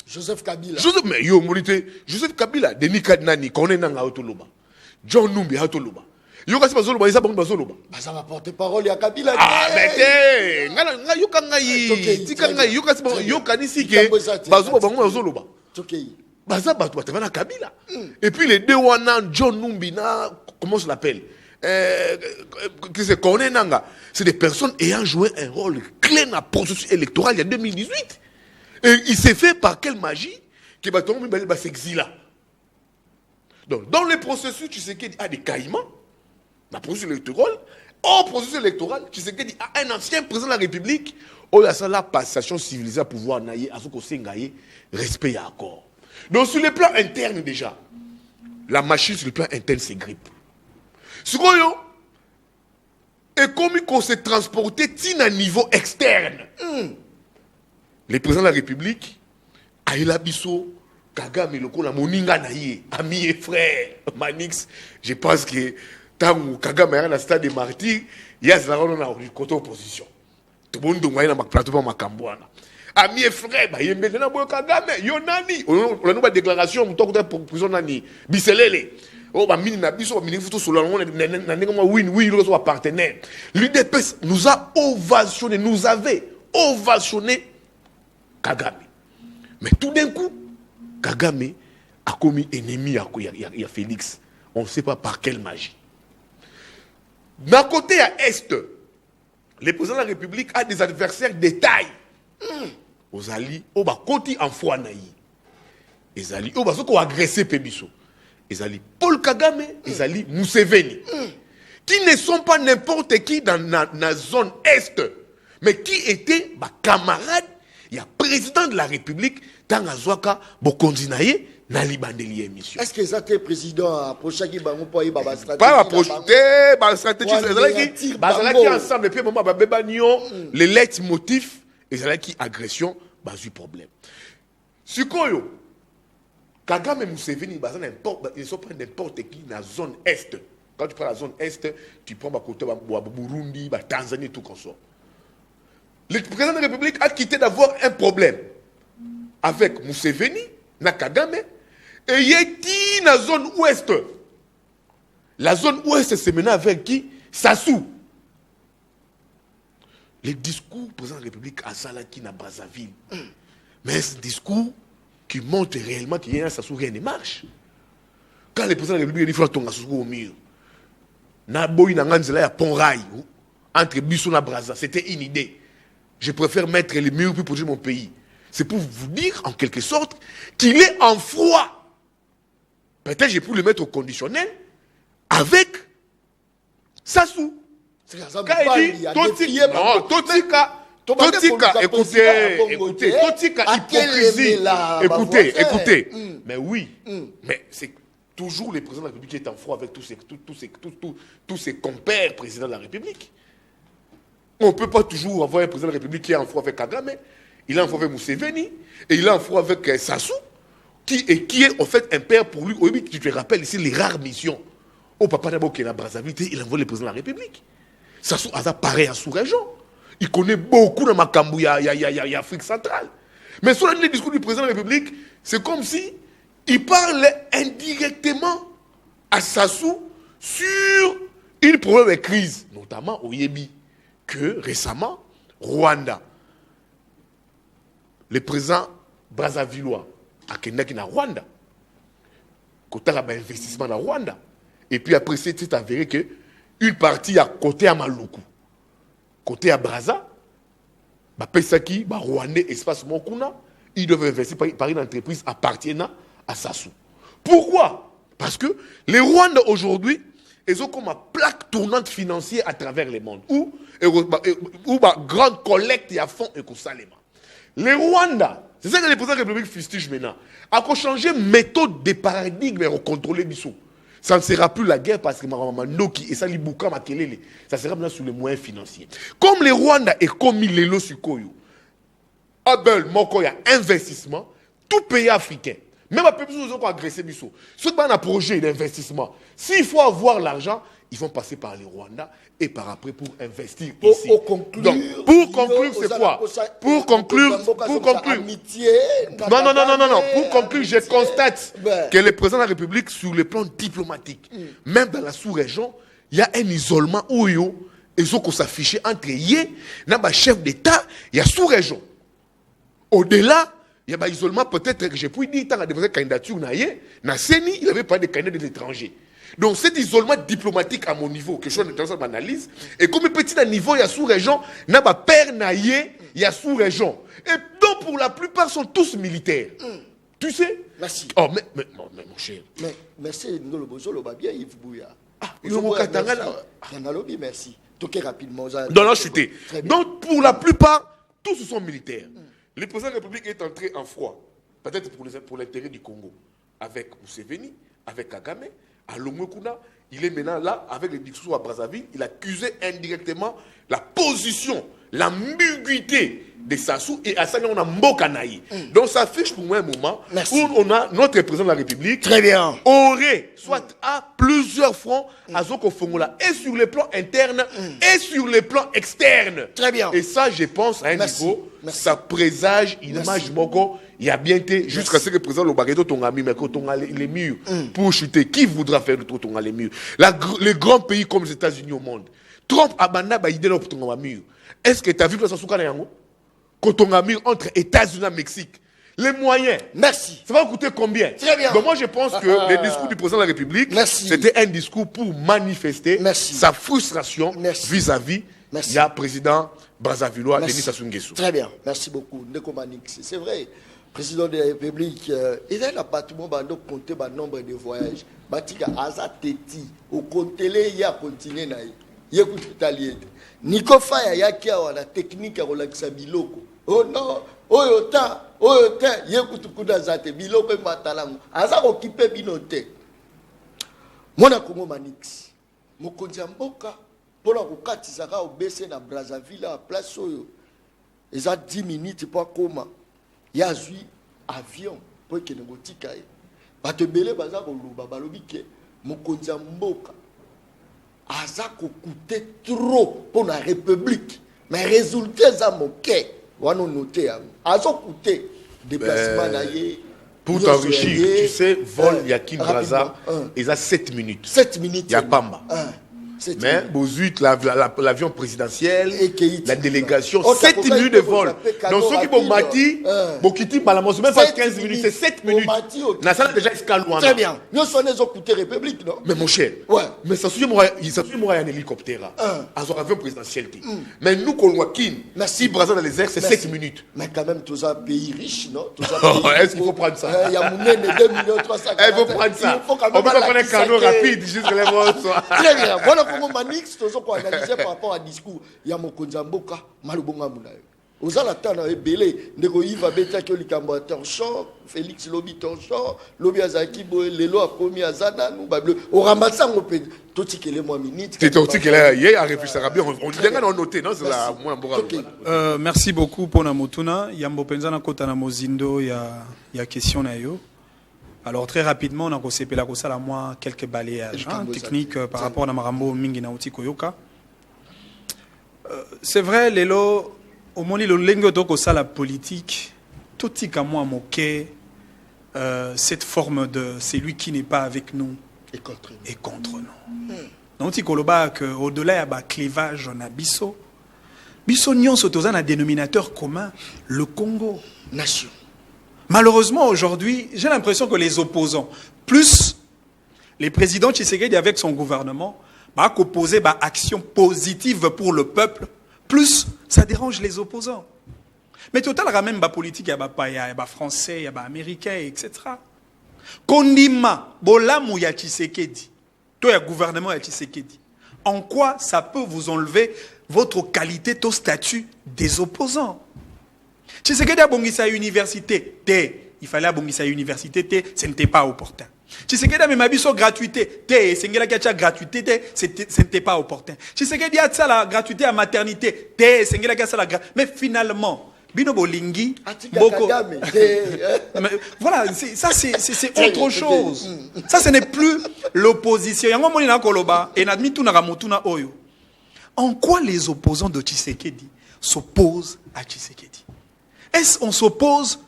Joseph Kabila. Mais yo, Joseph Kabila, Denis Kadnani, Kone Nanga Autoloba. John Numbi Autoloba. Yo, kasi bazoloba, isa bango bazoloba. Ça va porter parole ya Kabila. Ah, mais t'es. Nga yo kangai. Tikangai, yo kasi yo kanisi ke. Bazoba bango bazoloba. Tokei. Baza batu batavana Kabila. Et puis les deux wana, John Numbi, comment on l'appelle? C'est des personnes ayant joué un rôle clé dans le processus électoral il y a 2018. Et il s'est fait par quelle magie que Baton s'exila. Donc, dans le processus, tu sais qu'il y a des caïmans, dans le processus électoral, au processus électoral, tu sais qu'il y a un ancien président de la République, où il y a la passation civilisée à pouvoir naïe, à ce qu'on s'est respect et accord. Donc, sur le plan interne déjà, la machine sur le plan interne s'égrippe. Ce et comme il s'est transporté à un niveau externe. Le président de la République, Aïla Bisso, Kagame, le Moninga Naye, ami et frère, Manix, je pense que tant que Kagame est dans le stade des martyrs, il y a un côté opposition. Tout le monde est dans le plateau de Makambouana. Ami et frère, il y a un Kagame, Yonani, on a une déclaration, on a une prison Nani, Bisselele. Oh, mini na biso mini futo solo na win partenaire. L'UDPS nous a ovationné, nous avait ovationné Kagame. Mais tout d'un coup, Kagame a commis ennemi à Félix. On ne sait pas par quelle magie. D'un côté à Est, le président de la République a des adversaires de taille. Aux alliés, au bas côté en foi naï. Les alliés, au bas ceux qui ont agressé Pébiso. Ils allaient Paul Kagame, ils allaient Museveni, qui ne sont pas n'importe qui dans la zone Est, mais qui étaient camarades il y a président de la République dans Azwaka Bokondinaye na libandeli émission. Est-ce que ça le président approche qui va pour y baba stratégie? Pas approcher ba stratégie qui ensemble et puis moment ba bebanio les leitmotifs et ça qui agression ba du problème. Sikoyo Kagame Museveni ba n'importe ils sont pas n'importe qui dans zone est. Quand tu prends la zone est, tu prends côté Burundi, Tanzanie, tout comme ça. Le président de la République a quitté d'avoir un problème avec Museveni, Kagame, et il est dans la zone ouest. La zone ouest, c'est maintenant avec qui? Sassou. Le discours du président de la République à Salaki, à Brazzaville, mais c'est un discours qui montre réellement qu'il y a un Sassou, rien ne marche. Quand le président de la République dit qu'il faut tomber au mur, na boy na nganzela ya pont rail entre Bissou na Brazza, c'était une idée. Je préfère mettre les murs pour protéger mon pays. C'est pour vous dire en quelque sorte qu'il est en froid. Peut-être j'ai pu le mettre au conditionnel avec Sassou. Quand il dit Totika, écoutez, Totika hypocrisie. Écoutez. Mais oui, mais c'est toujours le président de la République qui est en froid avec tous ses compères présidents de la République. On ne peut pas toujours avoir un président de la République qui est en froid avec Kagame, il est en froid avec Museveni, et il est en froid avec Sassou, qui est en fait un père pour lui. Oui, tu te rappelles ici les rares missions. Au papa d'abord qui est à Brazzaville, il envoie le président de la République. Sassou a pareil à sous-région. Il connaît beaucoup dans Makambu, il y a Afrique centrale. Mais sur le discours du président de la République, c'est comme si il parle indirectement à Sassou sur une problème de crise, notamment au Yébi, que récemment, Rwanda, le président Brazzavillois a Kendaki na Rwanda, côté là investissement dans Rwanda, et puis après c'est avéré que une partie à côté à Maluku, côté à Brazza, bah Pesaki, bah Rwandais espace Mokuna, ils doivent investir par une entreprise appartenant à Sassou. Pourquoi? Parce que les Rwandais aujourd'hui, ils ont comme une plaque tournante financière à travers le monde. Où grande collecte à fond et Salema. Les Rwandais, c'est ça que les présidents de la République fustigent maintenant, a changé méthode de paradigme pour contrôler Bissou. Ça ne sera plus la guerre parce que Noki et Salibuka Makelele, ça sera maintenant sur les moyens financiers. Comme les Rwandais et comme les Losukoyo, Abel, Moko, il y a investissement, tout pays africain. Même à peu près, ils ont agressé Bissou. Ceux qui ont un projet d'investissement, s'il faut avoir l'argent, ils vont passer par les Rwandais et par après pour investir ici. Donc, pour conclure, c'est quoi? Pour conclure. Non. Pour conclure, je constate que le président de la République, sur le plan diplomatique, même dans la sous-région, il y a un isolement où ils ont s'afficher entre Yé, le chef d'État, il y a sous-région. Au-delà, il y a un isolement, peut-être que j'ai pu dire, dans la candidature, il n'avait pas de candidats de l'étranger. Donc cet isolement diplomatique à mon niveau, que je suis en analyse, et comme petit à niveau, il y a sous-région, il y a père naïe, il y a sous-région. Et donc pour la plupart sont tous militaires. Tu sais? Merci. Oh, mais mon cher. Mais merci, nous le besoin, bien Yves Bouya. Merci. Toquez rapidement. Dans la chute. Donc pour la plupart, tous sont militaires. Le président de la République est entré en froid, peut-être pour l'intérêt du Congo, avec Museveni, avec Kagame. À Lomwekuna, il est maintenant là, avec les discours à Brazzaville, il accusait indirectement la position, l'ambiguïté de Sassou, et à ça, on a Mbokanaï. Donc ça affiche pour moi un moment où on a notre président de la République aurait, soit à plusieurs fronts, à Zoko Fongola, et sur le plan interne, et sur le plan externe. Très bien. Et ça, je pense, à un niveau, ça présage une image moko. Il y a bien été, jusqu'à ce que le président Lobaredo tonga mis, mais que tonga les murs pour chuter. Qui voudra faire le tour tonga les murs? Les grands pays comme les États-Unis au monde. Trump a banné l'idée pour tonga mur. Est-ce que tu as vu que ça soit quand tonga mur entre États-Unis et Mexique? Les moyens. Merci. Ça va coûter combien? Très bien. Donc moi je pense que le discours du président de la République, c'était un discours pour manifester sa frustration vis-à-vis du président Brazzavillois, Denis Sassou Nguesso. Très bien. Merci beaucoup. C'est vrai. Président de la République, il a l'appartement qui compté le nombre de voyages. Batika Azateti, au compté-les, il y a continué. Il y a hospitalier. Nico Faya, il y a la technique à relaxer biloko. oh non, oh ta, yekutukuna zate, biloko matalango. Aza occupé binote. Mwana Kongo Manix. Mokonzi mboka pour la kokatizaka obese na Brazzaville à place oyo. Eza 10 minutes pour koma. Yazui avion pour que ngotika e. Bato belé baza koluba balobi ke mokonzi mboka aza kokuté trop pour la République. Mais résultat za moké. Wano noté azo coûté déplacement naie. Pour t'enrichir, tu sais, vol Yakin Braza, ils ont 7 minutes. 7 minutes. Il y a Pamba. Mais l'avion présidentiel, la délégation, 7 minutes de vol. Donc ceux qui vont mati, Bokiti Balamos, même pas 15 minutes, c'est 7 minutes. La salle déjà escalouana. Très bien. Nous sommes les coûté République, non? Mais mon cher, ouais. Mais ça se moi un hélicoptère. Un avion présidentiel. Mais nous, Kolwakin, si Braza dans les airs, c'est 7 minutes. Mais quand même, tous un pays riche, non? Est-ce qu'il faut prendre ça? Il y a 2 millions 300. Il faut prendre ça. On peut pas prendre un canot rapide, juste que les mots soient. Très bien. Voilà comment Manix, tous ceux qui ont analysé par rapport à discours, il y a mon Konzamboka, Malubonga Mounaï. Aux alatana et belé, Nego Yves Beta qui Likambo Torchon, Félix Lobi Torchon, Lobi Azaki Boé, Lelo a promis à Zana, nous Babble, au Ramassang, on peut tout tirer les mois minutes. C'est tout tirer là, hier, à réfléchir à bien, on dit qu'on noté, non, c'est la moins merci beaucoup pour Namotuna. Yambo Penzana Kotana Mozindo, il y a question na yo. Alors très rapidement, on a recépé la cosa la moi quelques balayages techniques par rapport à Marambo Mingi Nauti Koyoka. C'est vrai, Lelo, au moment où l'engo toko ça la politique, tout y comme moi moqué cette forme de c'est lui qui n'est pas avec nous et contre nous. Donc il koloba que au-delà y a un clivage on a biso nyon sotoza un dénominateur commun, le Congo nation. Malheureusement, aujourd'hui, j'ai l'impression que les opposants, plus les présidents Tshisekedi avec son gouvernement, opposer action positive pour le peuple, plus ça dérange les opposants. Mais total, il y a même politique, il y a français, il y a américain, etc. Kondima, bolamu ya Tshisekedi, toi, il y a gouvernement ya Tshisekedi. En quoi ça peut vous enlever votre qualité, ton statut des opposants? Tshisekedi a bongisa université, il fallait abongisa université, ce n'était pas opportun. Tshisekedi a même abisso gratuité, sengela kiacha gratuité, ce n'était pas opportun. Tshisekedi a ça la gratuité à maternité, sengela kiacha la gratuité. Mais finalement, bino bolingi, boko. Voilà, ça c'est autre chose. Ça ce n'est plus l'opposition. Yango moni na koloba et nadmi tout na ramotuna oyo. En quoi les opposants de Tshisekedi s'opposent à Tshisekedi? Est-ce qu'on s'oppose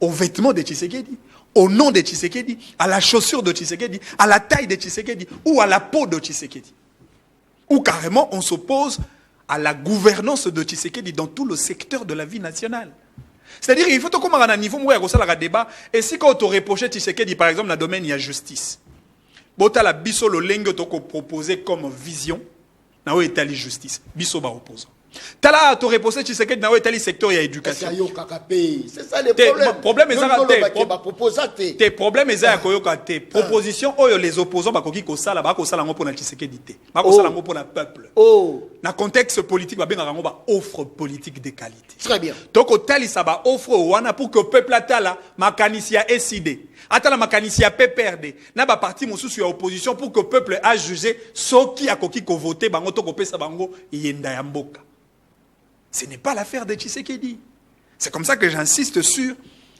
aux vêtements de Tshisekedi, au nom de Tshisekedi, à la chaussure de Tshisekedi, à la taille de Tshisekedi ou à la peau de Tshisekedi? Ou carrément on s'oppose à la gouvernance de Tshisekedi dans tout le secteur de la vie nationale. C'est-à-dire qu'il faut que à un niveau où il y a un débat, et si quand on reproche Tshisekedi, par exemple, dans le domaine de la justice, bota la biso le lingue proposé comme vision, na état la justice, biso ba opposant. Tala tu reposé Tshisekedi na état le secteur de l'éducation. C'est ça le problème est tes problèmes est koyoka te proposition oyo les opposants bakoki ko sala ba ko sala ngo pona Tshisekedi te. Ba ko sala ngo pona peuple. Na contexte politique ba benga ngo ba offre politique de qualité. Très bien. Donc otali ça ba offre wana pour que peuple atala makanisi ya SID. Atala makanisi ya PPRD. Na ba parti mosusu ya opposition pour que peuple a jugé soki akoki ko voter bango to ko pesa bango yenda ya mboka. Ce n'est pas l'affaire de Tshisekedi. C'est comme ça que j'insiste sur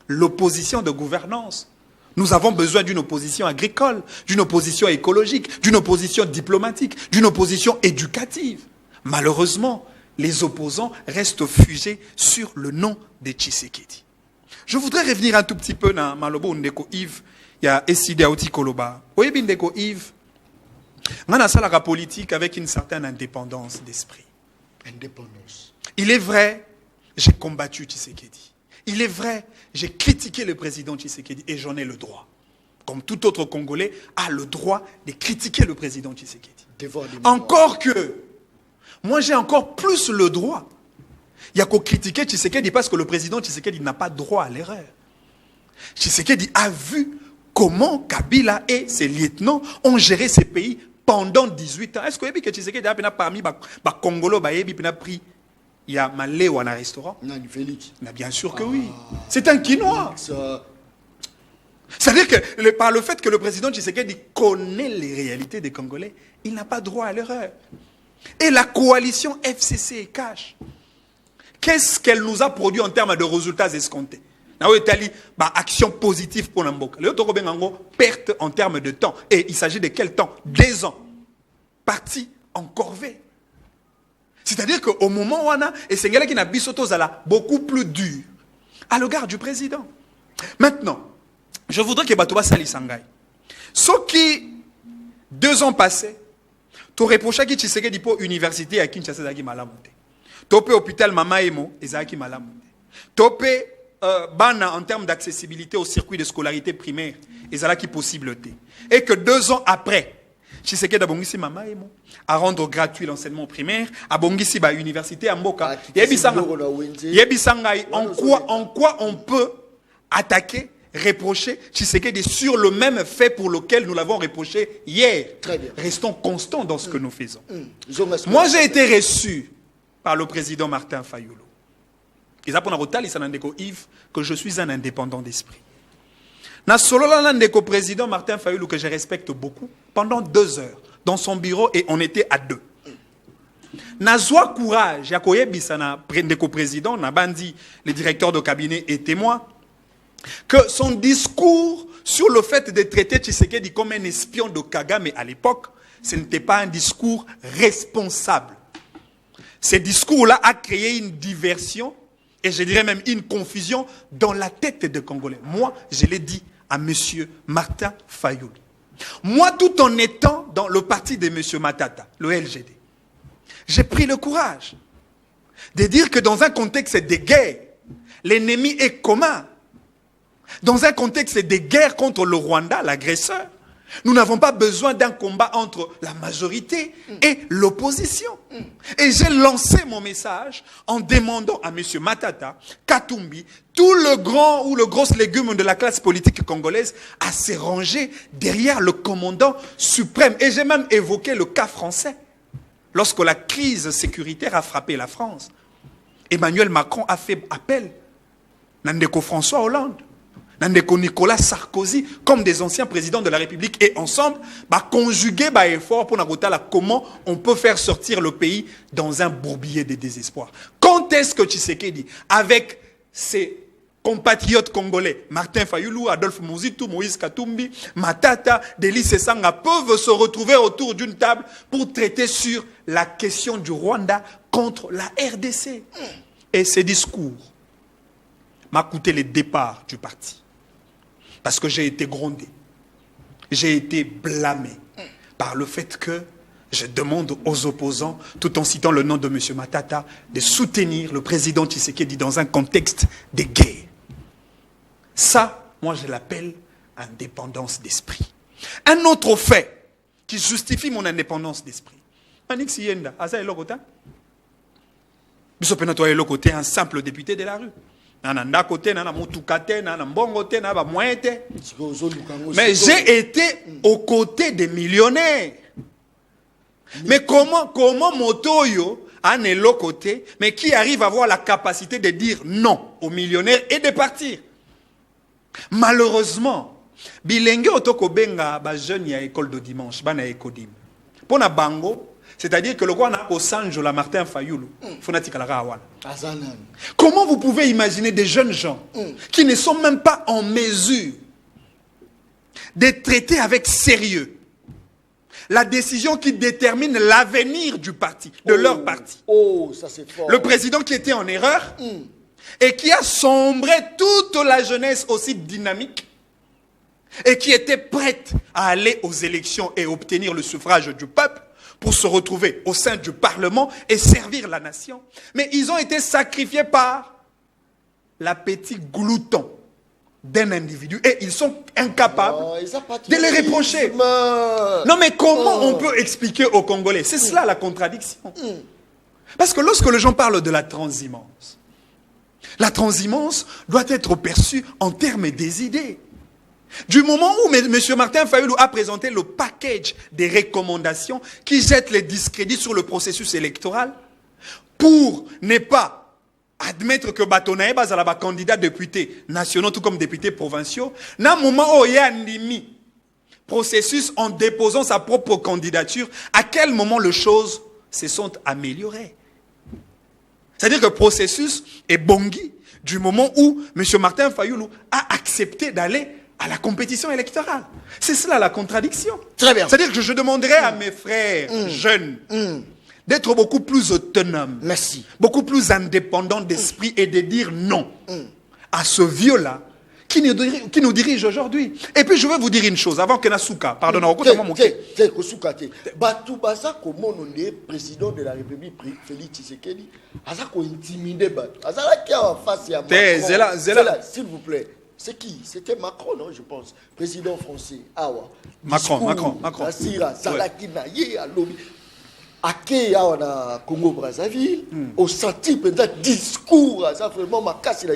l'opposition de gouvernance. Nous avons besoin d'une opposition agricole, d'une opposition écologique, d'une opposition diplomatique, d'une opposition éducative. Malheureusement, les opposants restent figés sur le nom de Tshisekedi. Je voudrais revenir un tout petit peu dans Malobo Ndeko Yves. Il y a Esside Aouti Koloba. Oyebi Ndeko Yves, on a la politique avec une certaine indépendance d'esprit. Indépendance. Il est vrai, j'ai combattu Tshisekedi. Il est vrai, j'ai critiqué le président Tshisekedi et j'en ai le droit. Comme tout autre Congolais a le droit de critiquer le président Tshisekedi. Encore que, moi j'ai encore plus le droit. Il y a qu'à critiquer Tshisekedi parce que le président Tshisekedi n'a pas droit à l'erreur. Tshisekedi a vu comment Kabila et ses lieutenants ont géré ces pays pendant 18 ans. Est-ce que Tshisekedi a parmi les Congolais qui a pris il y a Maléo dans un restaurant. Félix. Bien sûr que oui. C'est un Quinois. C'est-à-dire que par le fait que le président Tshisekedi connaît les réalités des Congolais, il n'a pas droit à l'erreur. Et la coalition FCC et Cash, qu'est-ce qu'elle nous a produit en termes de résultats escomptés? Action positive pour Namboka. Perte en termes de temps. Et il s'agit de quel temps? 2 ans. Parti en corvée. C'est-à-dire qu'au moment où on a, et c'est qui n'a beaucoup plus dur à l'égard du président. Maintenant, je voudrais que Batoba Sali Sangai. Ce qui, 2 ans passés, tu reproches que Tshisekedi pour université à Kinshasa Zaki Malamonte. Topé hôpital Mama Emo et Zaki Malamonte. Topé bana en termes d'accessibilité au circuit de scolarité primaire et Zalaki possibilité. Et que 2 ans après, Tshisekedi a bongisi Mama Emo à rendre gratuit l'enseignement primaire, à bongisi ba université à Mboka. Yebisangai, en quoi on peut attaquer, reprocher Tshisekedi sur le même fait pour lequel nous l'avons reproché hier. Très bien. Restons constants dans ce que nous faisons. Moi, j'ai été reçu par le président Martin Fayulu. Ils ont Yves que je suis un indépendant d'esprit. Na solo la président Martin Fayulu que je respecte beaucoup pendant 2 heures dans son bureau et on était à 2. Nazwa courage ya koyebisa na président na bandi le directeur de cabinet et témoin que son discours sur le fait de traiter Tshisekedi comme un espion de Kagame à l'époque, ce n'était pas un discours responsable. Ce discours-là a créé une diversion et je dirais même une confusion dans la tête des Congolais. Moi, je l'ai dit à M. Martin Fayulu. Moi, tout en étant dans le parti de M. Matata, le LGD, j'ai pris le courage de dire que dans un contexte de guerre, l'ennemi est commun. Dans un contexte de guerre contre le Rwanda, l'agresseur, nous n'avons pas besoin d'un combat entre la majorité et l'opposition. Et j'ai lancé mon message en demandant à M. Matata, Katumbi, tout le grand ou le gros légume de la classe politique congolaise à se ranger derrière le commandant suprême. Et j'ai même évoqué le cas français. Lorsque la crise sécuritaire a frappé la France, Emmanuel Macron a fait appel à Ndeko François Hollande, Nandeko Nicolas Sarkozy, comme des anciens présidents de la République, et ensemble, conjuguer effort pour comment on peut faire sortir le pays dans un bourbier de désespoir. Quand est-ce que Tshisekedi, avec ses compatriotes congolais, Martin Fayulu, Adolphe Mouzitou, Moïse Katumbi, Matata, Delis Sesanga, peuvent se retrouver autour d'une table pour traiter sur la question du Rwanda contre la RDC? Et ces discours m'a coûté le départ du parti. Parce que j'ai été grondé. J'ai été blâmé par le fait que je demande aux opposants, tout en citant le nom de M. Matata, de soutenir le président Tshisekedi dans un contexte de guerre. Ça, moi je l'appelle indépendance d'esprit. Un autre fait qui justifie mon indépendance d'esprit. Manix Yenda, Aza Elokota. Bisopenato Elokote, un simple député de la rue. Mais j'ai été aux côtés des millionnaires. Mais comment Motoyo a un côté, mais qui arrive à avoir la capacité de dire non aux millionnaires et de partir? Malheureusement, Bilenge Otoko Benga, jeune à l'école de dimanche, bana ekodim. Pour na bango, c'est-à-dire que le roi n'a au Sanjo, la Martin Fayulu, comment vous pouvez imaginer des jeunes gens qui ne sont même pas en mesure de traiter avec sérieux la décision qui détermine l'avenir du parti, de leur parti? Ça c'est fort. Le président qui était en erreur et qui a sombré toute la jeunesse aussi dynamique et qui était prête à aller aux élections et obtenir le suffrage du peuple pour se retrouver au sein du Parlement et servir la nation. Mais ils ont été sacrifiés par l'appétit glouton d'un individu et ils sont incapables de les reprocher. Non mais comment on peut expliquer aux Congolais? C'est cela la contradiction. Parce que lorsque les gens parlent de la transhumance doit être perçue en termes des idées. Du moment où M. Martin Fayulu a présenté le package des recommandations qui jettent les discrédits sur le processus électoral, pour ne pas admettre que Batonae bazala ba candidat député nationaux tout comme député provinciaux, na moment où il y a un processus en déposant sa propre candidature, à quel moment les choses se sont améliorées? C'est-à-dire que le processus est bongui du moment où M. Martin Fayulu a accepté d'aller à la compétition électorale. C'est cela la contradiction. Très bien. C'est-à-dire que je demanderais à mes frères jeunes d'être beaucoup plus autonomes. Merci. Beaucoup plus indépendants d'esprit et de dire non à ce vieux-là qui nous dirige aujourd'hui. Et puis je vais vous dire une chose, avant que Nasuka, pardonnez-moi, Batou Baza, comment on est président de la République, Félix Tshisekedi, Aza ko intimider Batou. Aza la qui a face à Macron. S'il vous plaît. C'est qui? C'était Macron, non, je pense. Président français. Awa. Macron. Asira, Salakina, Yé, Alobi. Ake ya na Congo Brazzaville, au senti peut-être discours, ça vraiment makasi.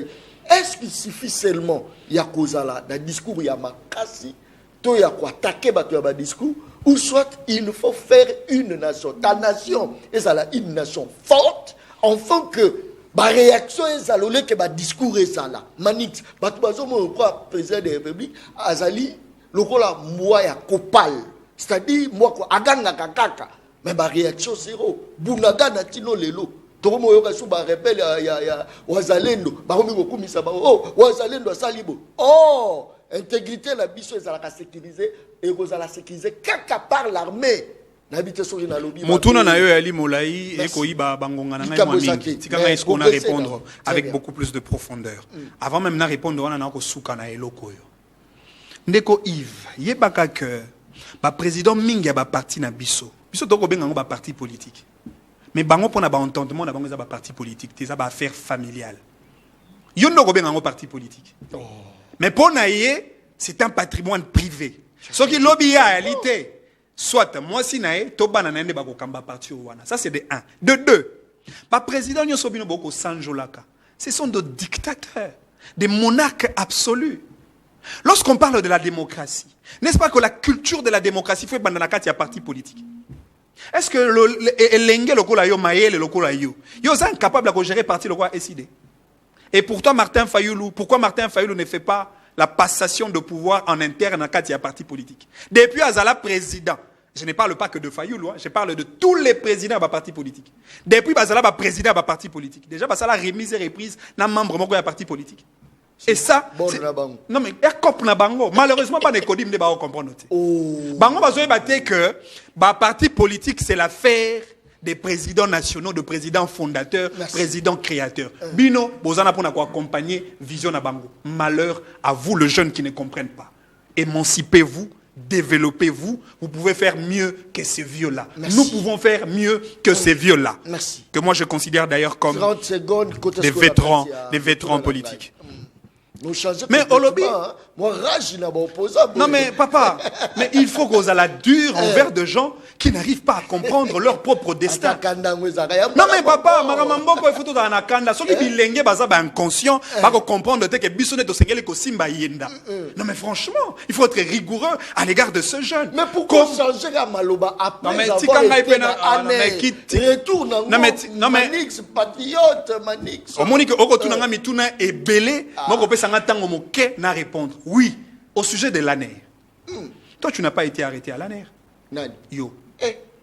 Est-ce qu'il suffit seulement ya kozala na discours ya makasi, to ya ko attaquer bato ya ba discours, ou soit il faut faire une nation, ta nation, et ça là une nation forte, enfin que ba réaction et ça le que ba discours et ça là. Manix, bato bazo mo quoi président de la République azali lokola moi ya kopal, c'est-à-dire moi ko aganga kakaka. Mais ma réaction zéro. Bunaga na tino lelo. Tomo yoka sou ba rebelle ya wazalendo. Ba komi ko kumisa ba oh wazalendo salibo. Oh, intégrité la biso ezalaka sécurisée et kozala sécurisée quelque part l'armée. N'habite sur une lobby. Motuna na yo ali molai e koyiba bangonga na ngai mwami. Tikanga est-ce qu'on a répondre avec beaucoup plus de profondeur. Avant même na répondre wana na ko suka na eloko yo. Ndeko Yves, yebaka que ba président mingi ba parti na biso. Biso toko benga ba parti politique. Mais bango pona ba entendement na bango za ba parti politique, c'est ba affaire familiale. Yo ndoko benga parti politique. Mais pona yé, c'est un patrimoine privé. Ce qui lobby a réalité. Soit moi si nae to banana ndé ba ko kamba parti wana. Ça c'est de 1. De 2. Ba président nyo sobino boko sanjolaka. Ce sont des dictateurs, des monarques absolus. Lorsqu'on parle de la démocratie, n'est-ce pas que la culture de la démocratie fait bananakati ya parti politique? Est-ce que l'enge lokola yo maye le lokola yo sont incapables de gérer parti lokola SID? Et pourquoi Martin Fayulu ne fait pas la passation de pouvoir en interne à Katia parti politique? Depuis Azala président, je ne parle pas que de Fayulu, je parle de tous les présidents de parti politique. Depuis Azala président de parti politique, déjà Azala remise et reprise d'un membre de parti politique. Et ça, non mais malheureusement pas de codim de comprendre. Bango bazoé batté que parti politique c'est l'affaire des présidents nationaux, de présidents fondateurs, présidents créateurs. Bino bozana pour accompagner vision na bango. Malheur à vous les jeunes qui ne comprennent pas. Émancipez-vous, développez-vous. Vous pouvez faire mieux que ces vieux-là. Nous pouvons faire mieux que ces vieux-là. Que moi je considère d'ailleurs comme des vétérans politiques. Mais au lobby, moi rage n'a pas opposé. Non mais papa, mais il faut qu'on a la dure envers des gens qui n'arrivent pas à comprendre leur propre destin. Non mais papa, maramamboko il faut tout dans la kanda. Ceux qui bilenge baza ba inconscient, pas comprendre que bisonne to sengeli ko simba yenda. Non mais franchement, il faut être rigoureux à l'égard de ce jeune. Mais pourquoi changer à Maloba après avoir été retourne non mais Manix patriote Manix. Au monique au retour nga mituna et belé, moko pesa nga tango moke na répondre. Oui, au sujet de l'ANER. Toi tu n'as pas été arrêté à l'ANER. Nani? Yo.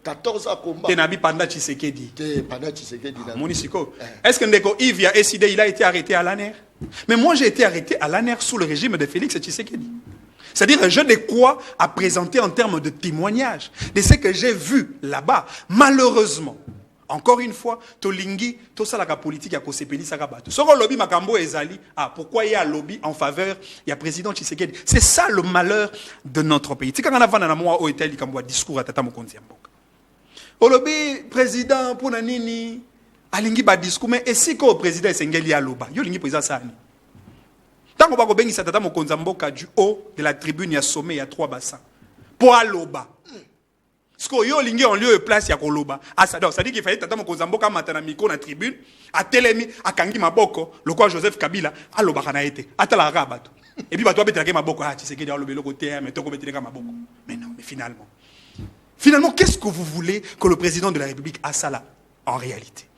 14 ans combat. Tenabi Panda Tshisekedi. Panda Tshisekedi. Monisiko. Est-ce que Ndeko Yves a décidé, il a été arrêté à l'ANER? Mais moi j'ai été arrêté à l'ANER sous le régime de Félix Tshisekedi. C'est-à-dire je n'ai quoi à présenter en termes de témoignage de ce que j'ai vu là-bas. Malheureusement, encore une fois, Tolingi, tout ça la politique à Kosepeli Sakabato. Soko lobby Makambo Ezali, pourquoi il y a un lobby en faveur, il y a président Tshisekedi. C'est ça le malheur de notre pays. C'est quand on a vu dans hôtel qui discours à Tata Mokonzi Mboka. Au lobby président pour nanini alingi ba discours mais est-ce que le président Sengeli aloba yo lingi président sani. Tant qu'on va bengi sa Tata Mokonzi Mboka du haut de la tribune il y a sommet il y a 3 bassins. Pour aloba. Parce que yo lingi en lieu et place ya koloba. Ah ça dit qu'il fallait Tata Mokonzi Mboka matana miko na tribune a telemi akangi maboko le quoi Joseph Kabila aloba kana été atala rabato. Et puis bato betela ke maboko Tshisekedi alobe le côté mais to ko betela maboko. Mais non mais Finalement, qu'est-ce que vous voulez que le président de la République a ça là, en réalité?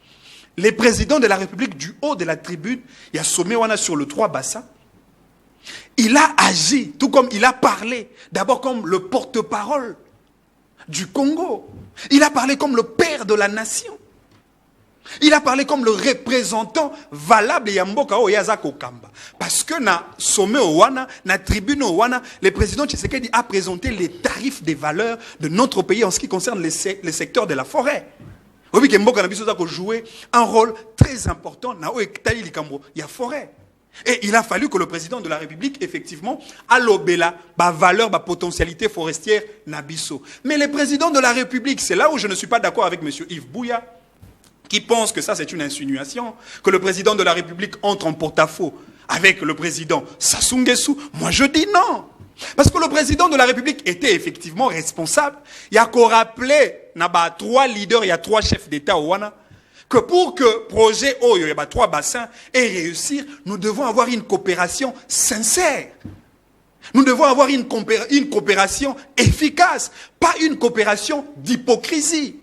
les présidents de la République du haut de la tribune, il y a Sommet Wana sur le 3 bassins, il a agi, tout comme il a parlé, d'abord comme le porte-parole du Congo. Il a parlé comme le père de la nation. Il a parlé comme le représentant valable de Mboka Oyazako Kamba. Parce que na sommet Owana, na tribune Owana, le président Tshisekedi a présenté les tarifs des valeurs de notre pays en ce qui concerne les secteurs de la forêt. Oui, que Mboka na biso za ko jouer un rôle très important na Oektali Likambo, il y a forêt. Et il a fallu que le président de la République, effectivement, a l'obéla, ba valeur, ba potentialité forestière nabiso. Mais le président de la République, c'est là où je ne suis pas d'accord avec M. Yves Bouya, qui pense que ça c'est une insinuation, que le président de la République entre en porte-à-faux avec le président Sassou Nguesso. Moi je dis non. Parce que le président de la République était effectivement responsable. Il y a qu'à rappeler, il y a 3 leaders, il y a 3 chefs d'État au Wana, que pour que projet Oyo, il y a 3 bassins, et réussir, nous devons avoir une coopération sincère. Nous devons avoir une coopération efficace, pas une coopération d'hypocrisie.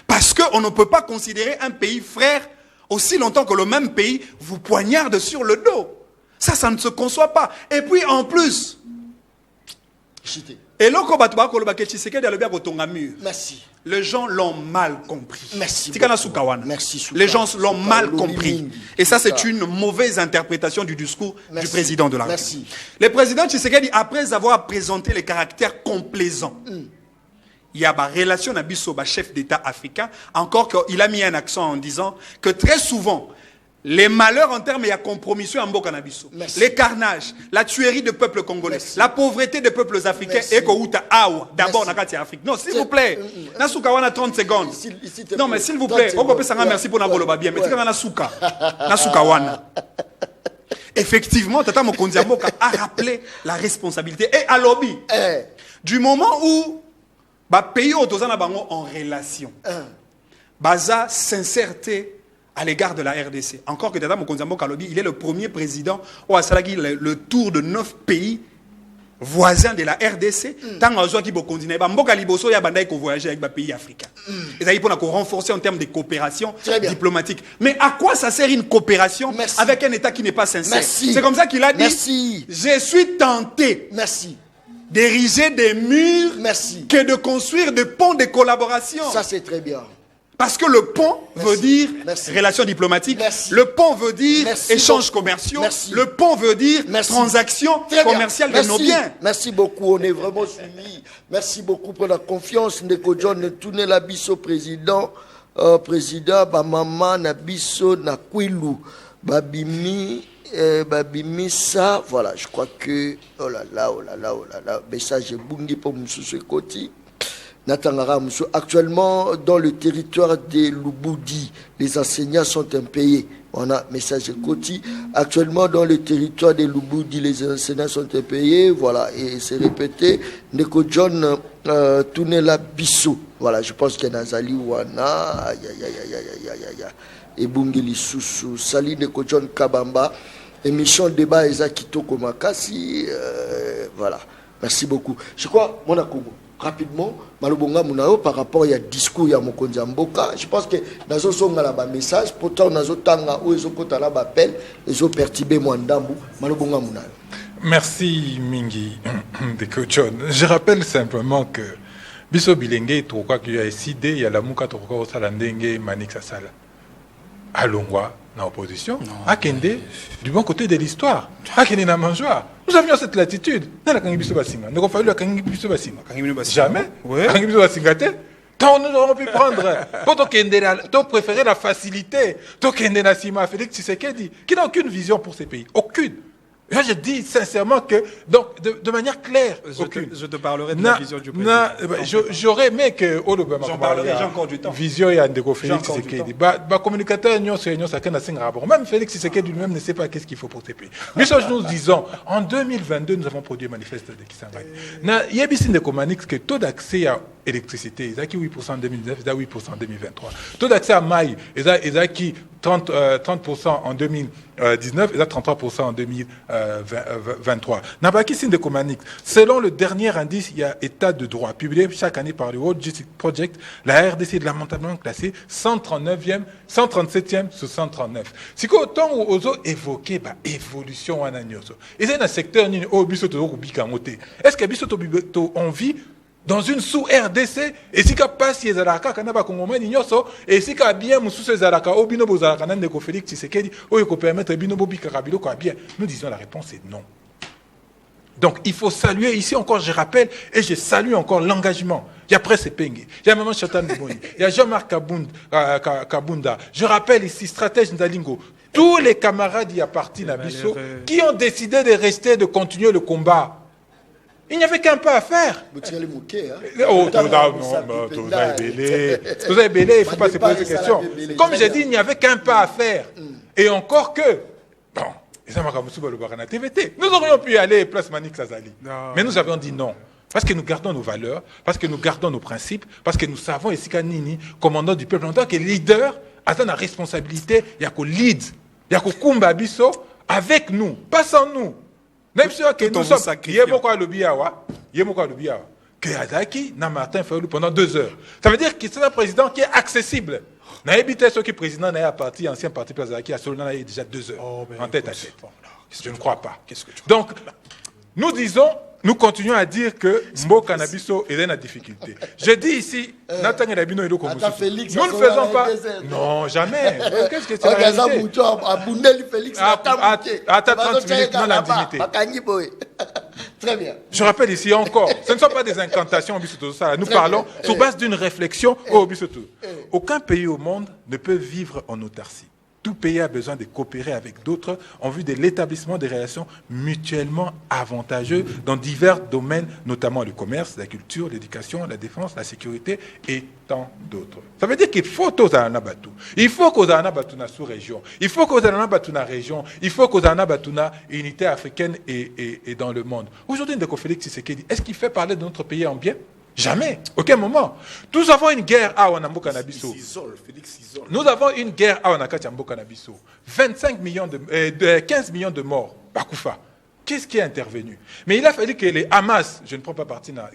Parce qu'on ne peut pas considérer un pays frère aussi longtemps que le même pays vous poignarde sur le dos. Ça ne se conçoit pas. Et puis en plus, merci. Les gens l'ont mal compris. Merci. Merci. Les gens l'ont mal compris. Et ça, c'est une mauvaise interprétation du discours du président de la République. Le président Tshisekedi, après avoir présenté les caractères complaisants, il y a une relation avec le chef d'État africain, encore qu'il a mis un accent en disant que très souvent, les malheurs en termes de compromission en Mboka Nabiso, les carnages, la tuerie de peuples congolais, la pauvreté des peuples africains, et d'abord dans l'Afrique. Non, s'il vous plaît, Nasukawana 30 secondes. Non, mais s'il vous plaît, on peut dire merci pour Naboloba bien, mais tu as Nasukawana. Effectivement, Tata Mokonzi Mboka a rappelé la responsabilité. Et à lobby, du moment où les pays en relation, baza sincérité à l'égard de la RDC. Encore que Tata Mokonzi Mboka Lobi, il est le premier président au Asalagi le tour de 9 pays voisins de la RDC. Tant que qui continue, Mboka Liboso ya bandai ko voyager avec les pays africains. Et ça il pour renforcer en termes de coopération diplomatique. Mais à quoi ça sert une coopération avec un État qui n'est pas sincère? C'est comme ça qu'il a dit. Je suis tenté. D'ériger des murs que de construire des ponts de collaboration. Ça c'est très bien. Parce que le pont veut dire relations diplomatiques, le pont veut dire échanges commerciaux, le pont veut dire transactions commerciales de nos biens. Merci beaucoup, on est vraiment suivis. Merci beaucoup pour la confiance. Ndeko John, tourner la biso président, maman Nabiso Nakwilu, babimi ça, voilà, je crois que oh là là, message bungi pour Moussou Koti. Actuellement, dans le territoire de Lubudi, les enseignants sont impayés. On a message Koti. Actuellement, dans le territoire de Lubudi, les enseignants sont impayés. Voilà, et c'est répété. Neko John Tunela Bissou. Voilà, je pense qu'il y a Nazali Wana. Et Bungili Soussou. Sali Neko John Kabamba. Émission débat Ezakito Komakasi. Voilà. Merci beaucoup. Je crois, mon Congo. Rapidement, Malobonga Mounao par rapport à discours ya Mokonzi Mboka, je pense que nazo songa la ba message pourtant nazo tanga ou ezo kota la ba appel ezo perturber Mwandambu Malobonga Mounao. Merci Mingi de John. Je rappelle simplement que biso bilenge to kwa ki ya SID ya la muka to kwa sala ndenge Manik Sasala. Alongwa na opposition, Akende du bon côté de l'histoire. Akende na manjoa. Nous avions cette latitude. Nous avons fallu la Kangibiso Bassinga. Jamais. Kangibiso Bassinga. Nous aurions pu prendre. Toi préférer la facilité. Toi Kendena Sima Félix Tshisekedi, qui n'a aucune vision pour ces pays. Aucune. Là, je dis sincèrement que, donc, de manière claire, je te parlerai de la vision du président. J'aurais aimé que, j'en parlerai, j'ai encore du temps. Vision et Andeko Félix Tshisekedi. Communicateur, même Félix Tshisekedi lui-même ne sait pas qu'est-ce qu'il faut pour ces pays. Mais ça, nous disons, en 2022, nous avons produit un manifeste de Kisangani. Il y a bien des communiques que taux d'accès électricité, ils ont qui 8% en 2019, ils ont 8% en 2023. Taux d'accès à maille, ils ont qui 30% en 2019, ils ont 33% en 2023. N'a pas qui signe de Comanix. Selon le dernier indice, il y a état de droit publié chaque année par le World Justice Project, la RDC est lamentablement classée 137e sur 139. Si autant aux autres évoqué évolution en agnoso. Et c'est un secteur ni au bisoto bikamote. Est-ce que bisoto on vit dans une sous-RDC, et si ka passe yezalaka kanaba kongomani nyoso, et si ka bien musu sezalaka o bino bozalaka nan neko Félix Tshisekedi, o yoko permettre bino bobika kabilo ko bien. Nous disons la réponse est non. Donc il faut saluer ici encore, je rappelle, et je salue encore l'engagement. Il y a Presse Penge, il y a Maman Chantal Mboni, il y a Jean-Marc Kabunda. Je rappelle ici, stratège Ndalingo, tous les camarades y appartiennent à Bissau qui ont décidé de rester, de continuer le combat. Il n'y avait qu'un pas à faire. Oh, tout ça est belé, il ne faut pas se poser de questions. Comme j'ai dit, il n'y avait qu'un pas à faire. Et encore que, bon, nous aurions pu aller place Manik Sazali. Mais nous avions dit non. Parce que nous gardons nos valeurs, parce que nous gardons nos principes, parce que nous savons, ici, Nini, commandant du peuple, en tant que leader, a la responsabilité, il y a qu'au lead, il y a qu'au Kumba Bisso, avec nous, pas sans nous. Même si nous sommes que Azaki n'a Martin Fayulu pendant 2 heures. Ça veut dire que c'est un président qui est accessible. N'a évité ce qui est président n'a parti, ancien parti Azaki, à Solana il y a déjà 2 heures en tête à tête. Je ne crois pas. Donc, nous disons, nous continuons à dire que Mboka Nabiso est en difficulté. Je dis ici, Nathan Rabino et nous ne le faisons pas. Non, jamais. Qu'est-ce que c'est la réalité? Attends 30 minutes, non l'indignité. Très bien. Je rappelle ici encore, ce ne sont pas des incantations au Bissoto. Nous parlons sur base d'une réflexion au Bissoto. Aucun pays au monde ne peut vivre en autarcie. Tout pays a besoin de coopérer avec d'autres en vue de l'établissement des relations mutuellement avantageuses dans divers domaines, notamment le commerce, la culture, l'éducation, la défense, la sécurité et tant d'autres. Ça veut dire qu'il faut aux Anabatu. Il faut qu'aux Anabatu na sous-région. Il faut qu'aux Anabatu na région. Il faut qu'aux Anabatu na unité africaine et dans le monde. Aujourd'hui, Ndeko Félix Tshisekedi, est-ce qu'il fait parler de notre pays en bien? Jamais, aucun moment. Nous avons une guerre à Wanamboka Nabiso. Nous avons une guerre à Wanamboka Nabiso. 15 millions de morts. Bakoufa. Qu'est-ce qui est intervenu? Mais il a fallu que les Hamas, je ne prends pas parti dans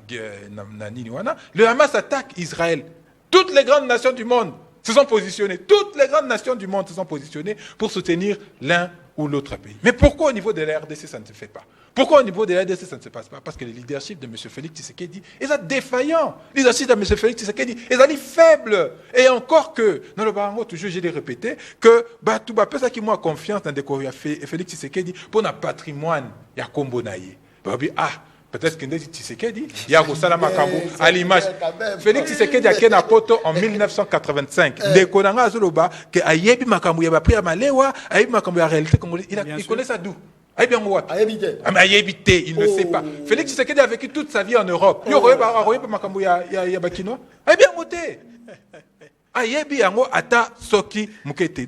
Niniwana, le Hamas attaque Israël. Toutes les grandes nations du monde se sont positionnées. Toutes les grandes nations du monde se sont positionnées pour soutenir l'un ou l'autre pays. Mais pourquoi au niveau de la RDC, ça ne se fait pas? Pourquoi au niveau de la RDC, ça ne se passe pas? Parce que le leadership de M. Félix Tshisekedi est défaillant. Le leadership de M. Félix Tshisekedi est faible. Et encore que, dans le barango, toujours, je l'ai répété, que tout le monde qui m'a confiance dans Félix Tshisekedi pour notre patrimoine, il y a Kombo Naye. Peut-être que Tshisekedi, il y a Salama Kambo, à l'image. Félix Tshisekedi a quitté Poto en 1985. Les Konanga Azoloba, que Ayebi Makambo, il a pris à Malewa, Ayebi Makambo, en réalité, il connaît ça d'où? Il ne sait pas. Félix Tshisekedi a vécu toute sa vie en Europe. Il y a Bakinois.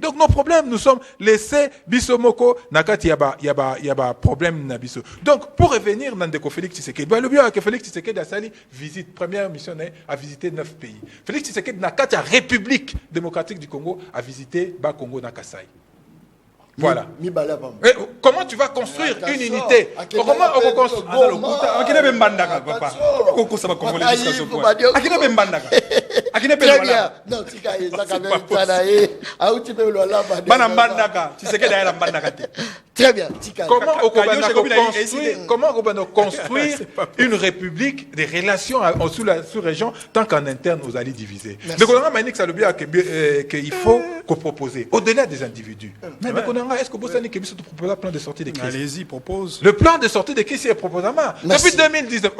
Donc nos problèmes, nous sommes laissés bisomoko nakati yaba problème na biso. Donc pour revenir dans Ndeko Félix Tshisekedi, le bien que Félix Tshisekedi a sali visite première mission a visité 9 pays. Félix Tshisekedi nakati la République démocratique du Congo a visité ba Congo na Kasai. Voilà. Comment tu vas construire une unité? Comment on construit? Très bien. Comment on va construire une république, des relations sous la sous-région, tant qu'en interne, vous allez diviser. Le gouvernement Manix a le bien qu'il faut proposer, au-delà des individus. Mais est-ce que vous savez que vous proposez un plan de sortie de crise? Allez-y, propose. Le plan de sortie de crise est proposé. Depuis 2019,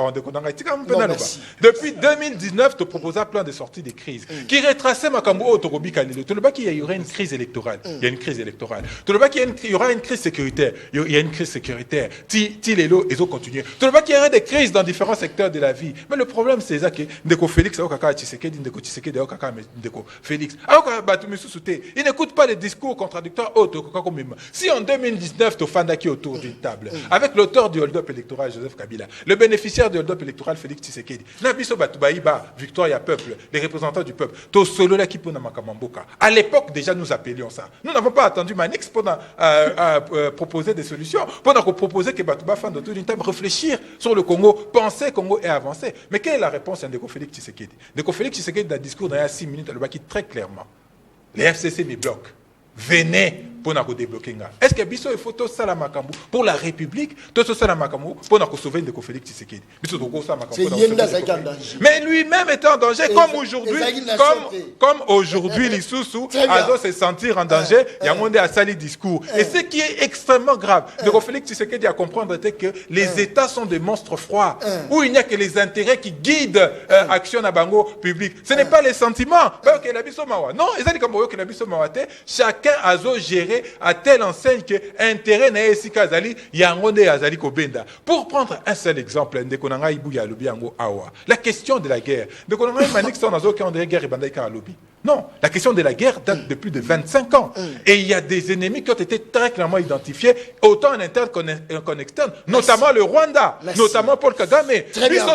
depuis 2019, tu proposes un plan plan de sortie des crises, qui retraçait Makambo Otorobi Kalilo. Tout le bas qu'il y aurait une crise électorale. Il y a une crise électorale. Tout le bas qu'il y aura une crise sécuritaire. Il y a une crise sécuritaire. Tilelo, ils ont continué. Tout le bas qu'il y aurait des crises dans différents secteurs de la vie. Mais le problème, c'est ça que Ndeko Félix, Ndeko Tshisekedi, Ndeko Félix. Alors il n'écoute pas les discours contradictoires. Si en 2019, tu fandaki autour d'une table, avec l'auteur du hold-up électoral, Joseph Kabila, le bénéficiaire du hold-up électoral, Félix Tshisekedi, Nabiso Batoubaïba, Victoire et Peuple, les représentants du peuple, to solo la kipo na makamamboka. À l'époque, déjà, nous appelions ça. Nous n'avons pas attendu Manix pour proposer des solutions, pour proposer que Batouba fasse autour d'une table réfléchir sur le Congo, penser Congo et avancer. Mais quelle est la réponse de Félix Tshisekedi? De Félix Tshisekedi, dans le discours d'il y a 6 minutes, elle va qui très clairement. Les FCC me bloquent. Venez pour nous débloquer. Est-ce que Bisso et photo Salamakambu pour la République, tout ça Salamakambu pour nous sauver de Félix Tshisekedi. Mais lui-même est en danger, comme aujourd'hui, les sous Azo se sentir en danger, il y a un sali discours. Et ce qui est extrêmement grave, de Félix Tshisekedi à comprendre que les États sont des monstres froids, où il n'y a que les intérêts qui guident l'action à Bango public. Ce n'est pas les sentiments. Non, chacun a géré à telle enseigne que intérêt n'est pas Azali, Yangonde Azali Kobenda. Pour prendre un seul exemple, la question de la guerre. Non, la question de la guerre date de plus de 25 ans. Et il y a des ennemis qui ont été très clairement identifiés, autant en interne qu'en externe, notamment le Rwanda, notamment Paul Kagame. Très bien.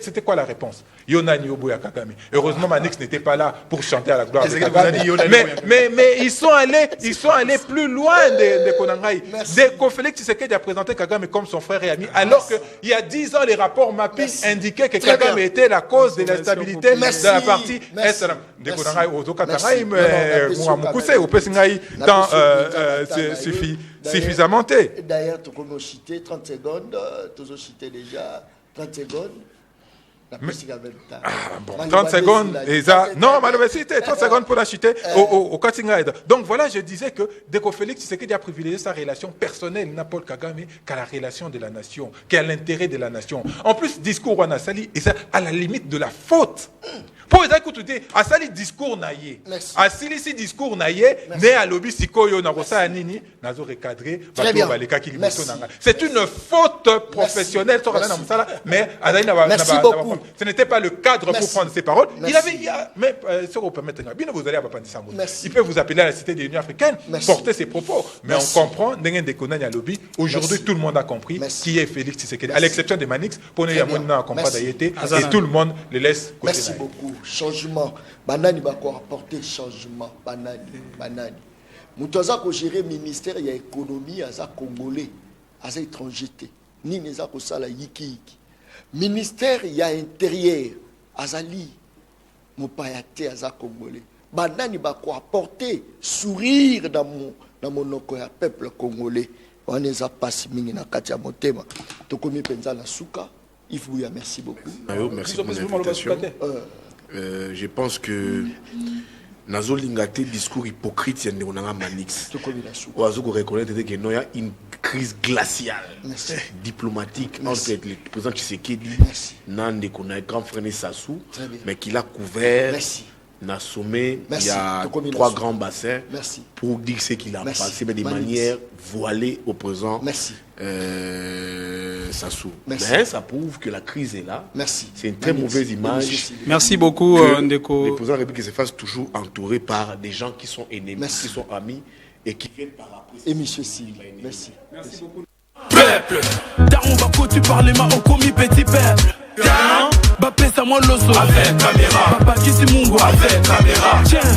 C'était quoi la réponse? Heureusement, Manix n'était pas là pour chanter à la gloire de Kagame. Mais ils sont allés plus loin de Konangai. Félix Tshisekedi a présenté Kagame comme son frère et ami, alors qu'il y a 10 ans, les rapports MAPI indiquaient que Kagame était la cause de l'instabilité de la partie Est. Suffisamment. D'ailleurs, tu peux citer 30 secondes, tu as cité déjà 30 secondes. Bon, 30 secondes, non, malheureusement, 30 secondes pour la chuter au Katingaïda. Donc voilà, je disais que Ndeko Félix Tshisekedi a privilégié sa relation personnelle, Paul Kagame, qu'à la relation de la nation, qu'à l'intérêt de la nation. En plus, discours Wanasali, et ça à la limite de la faute. Pour écouter, à sali discours naïe, à si discours naïe, né à lobby sikoyo na rosa anini, nazo recadré, c'est une faute professionnelle, mais ce n'était pas le cadre pour prendre ces paroles. Il avait, mais ce qu'on peut mettre, bien vous allez à Papandisambo. Il peut vous appeler à la Cité de l'Union africaine, porter ses propos, mais on comprend, n'engin des konani à lobby. Aujourd'hui, tout le monde a compris qui est Félix Tshisekedi, à l'exception de Manix, pour ne pas comprendre d'Ayete, et tout le monde les laisse. Merci beaucoup. Changement. Banani va quoi apporter changement. Banani. Moutoza ko gérer ministère il y a économie à ça congolais, à ça étranger. Ni neza ko sala yiki. Ministère il y a intérieur, à Zali. Mopayate à ça congolais. Banani va quoi apporter sourire dans mon peuple congolais. On les a passé mingi na katia motema. Tokomi penza la souka. Yves Bouya, merci beaucoup. Merci pour l'invitation. Je pense que Nazo Lingate discours hypocrite c'est un Manix. On va reconnaître qu'il y a une crise glaciale diplomatique entre le président Tshisekedi Nande qu'on a grand frère Sassou, mais qu'il a couvert dans sommet. Il y a 3 grands bassins pour dire ce qu'il a passé, mais de manière voilée au présent. Sassou. Mais ça prouve que la crise est là. C'est une très mauvaise image. Merci beaucoup, Ndeko. Le président de la République se fasse toujours entouré par des gens qui sont ennemis, qui sont amis et qui viennent par après. Et monsieur Sil. Merci beaucoup. Peuple, Daron Bako, tu parles ma au commis petit peuple. Bapé, ça moi l'osso. Avec caméra. Papa, qui c'est mon gars. Avec caméra. Tiens.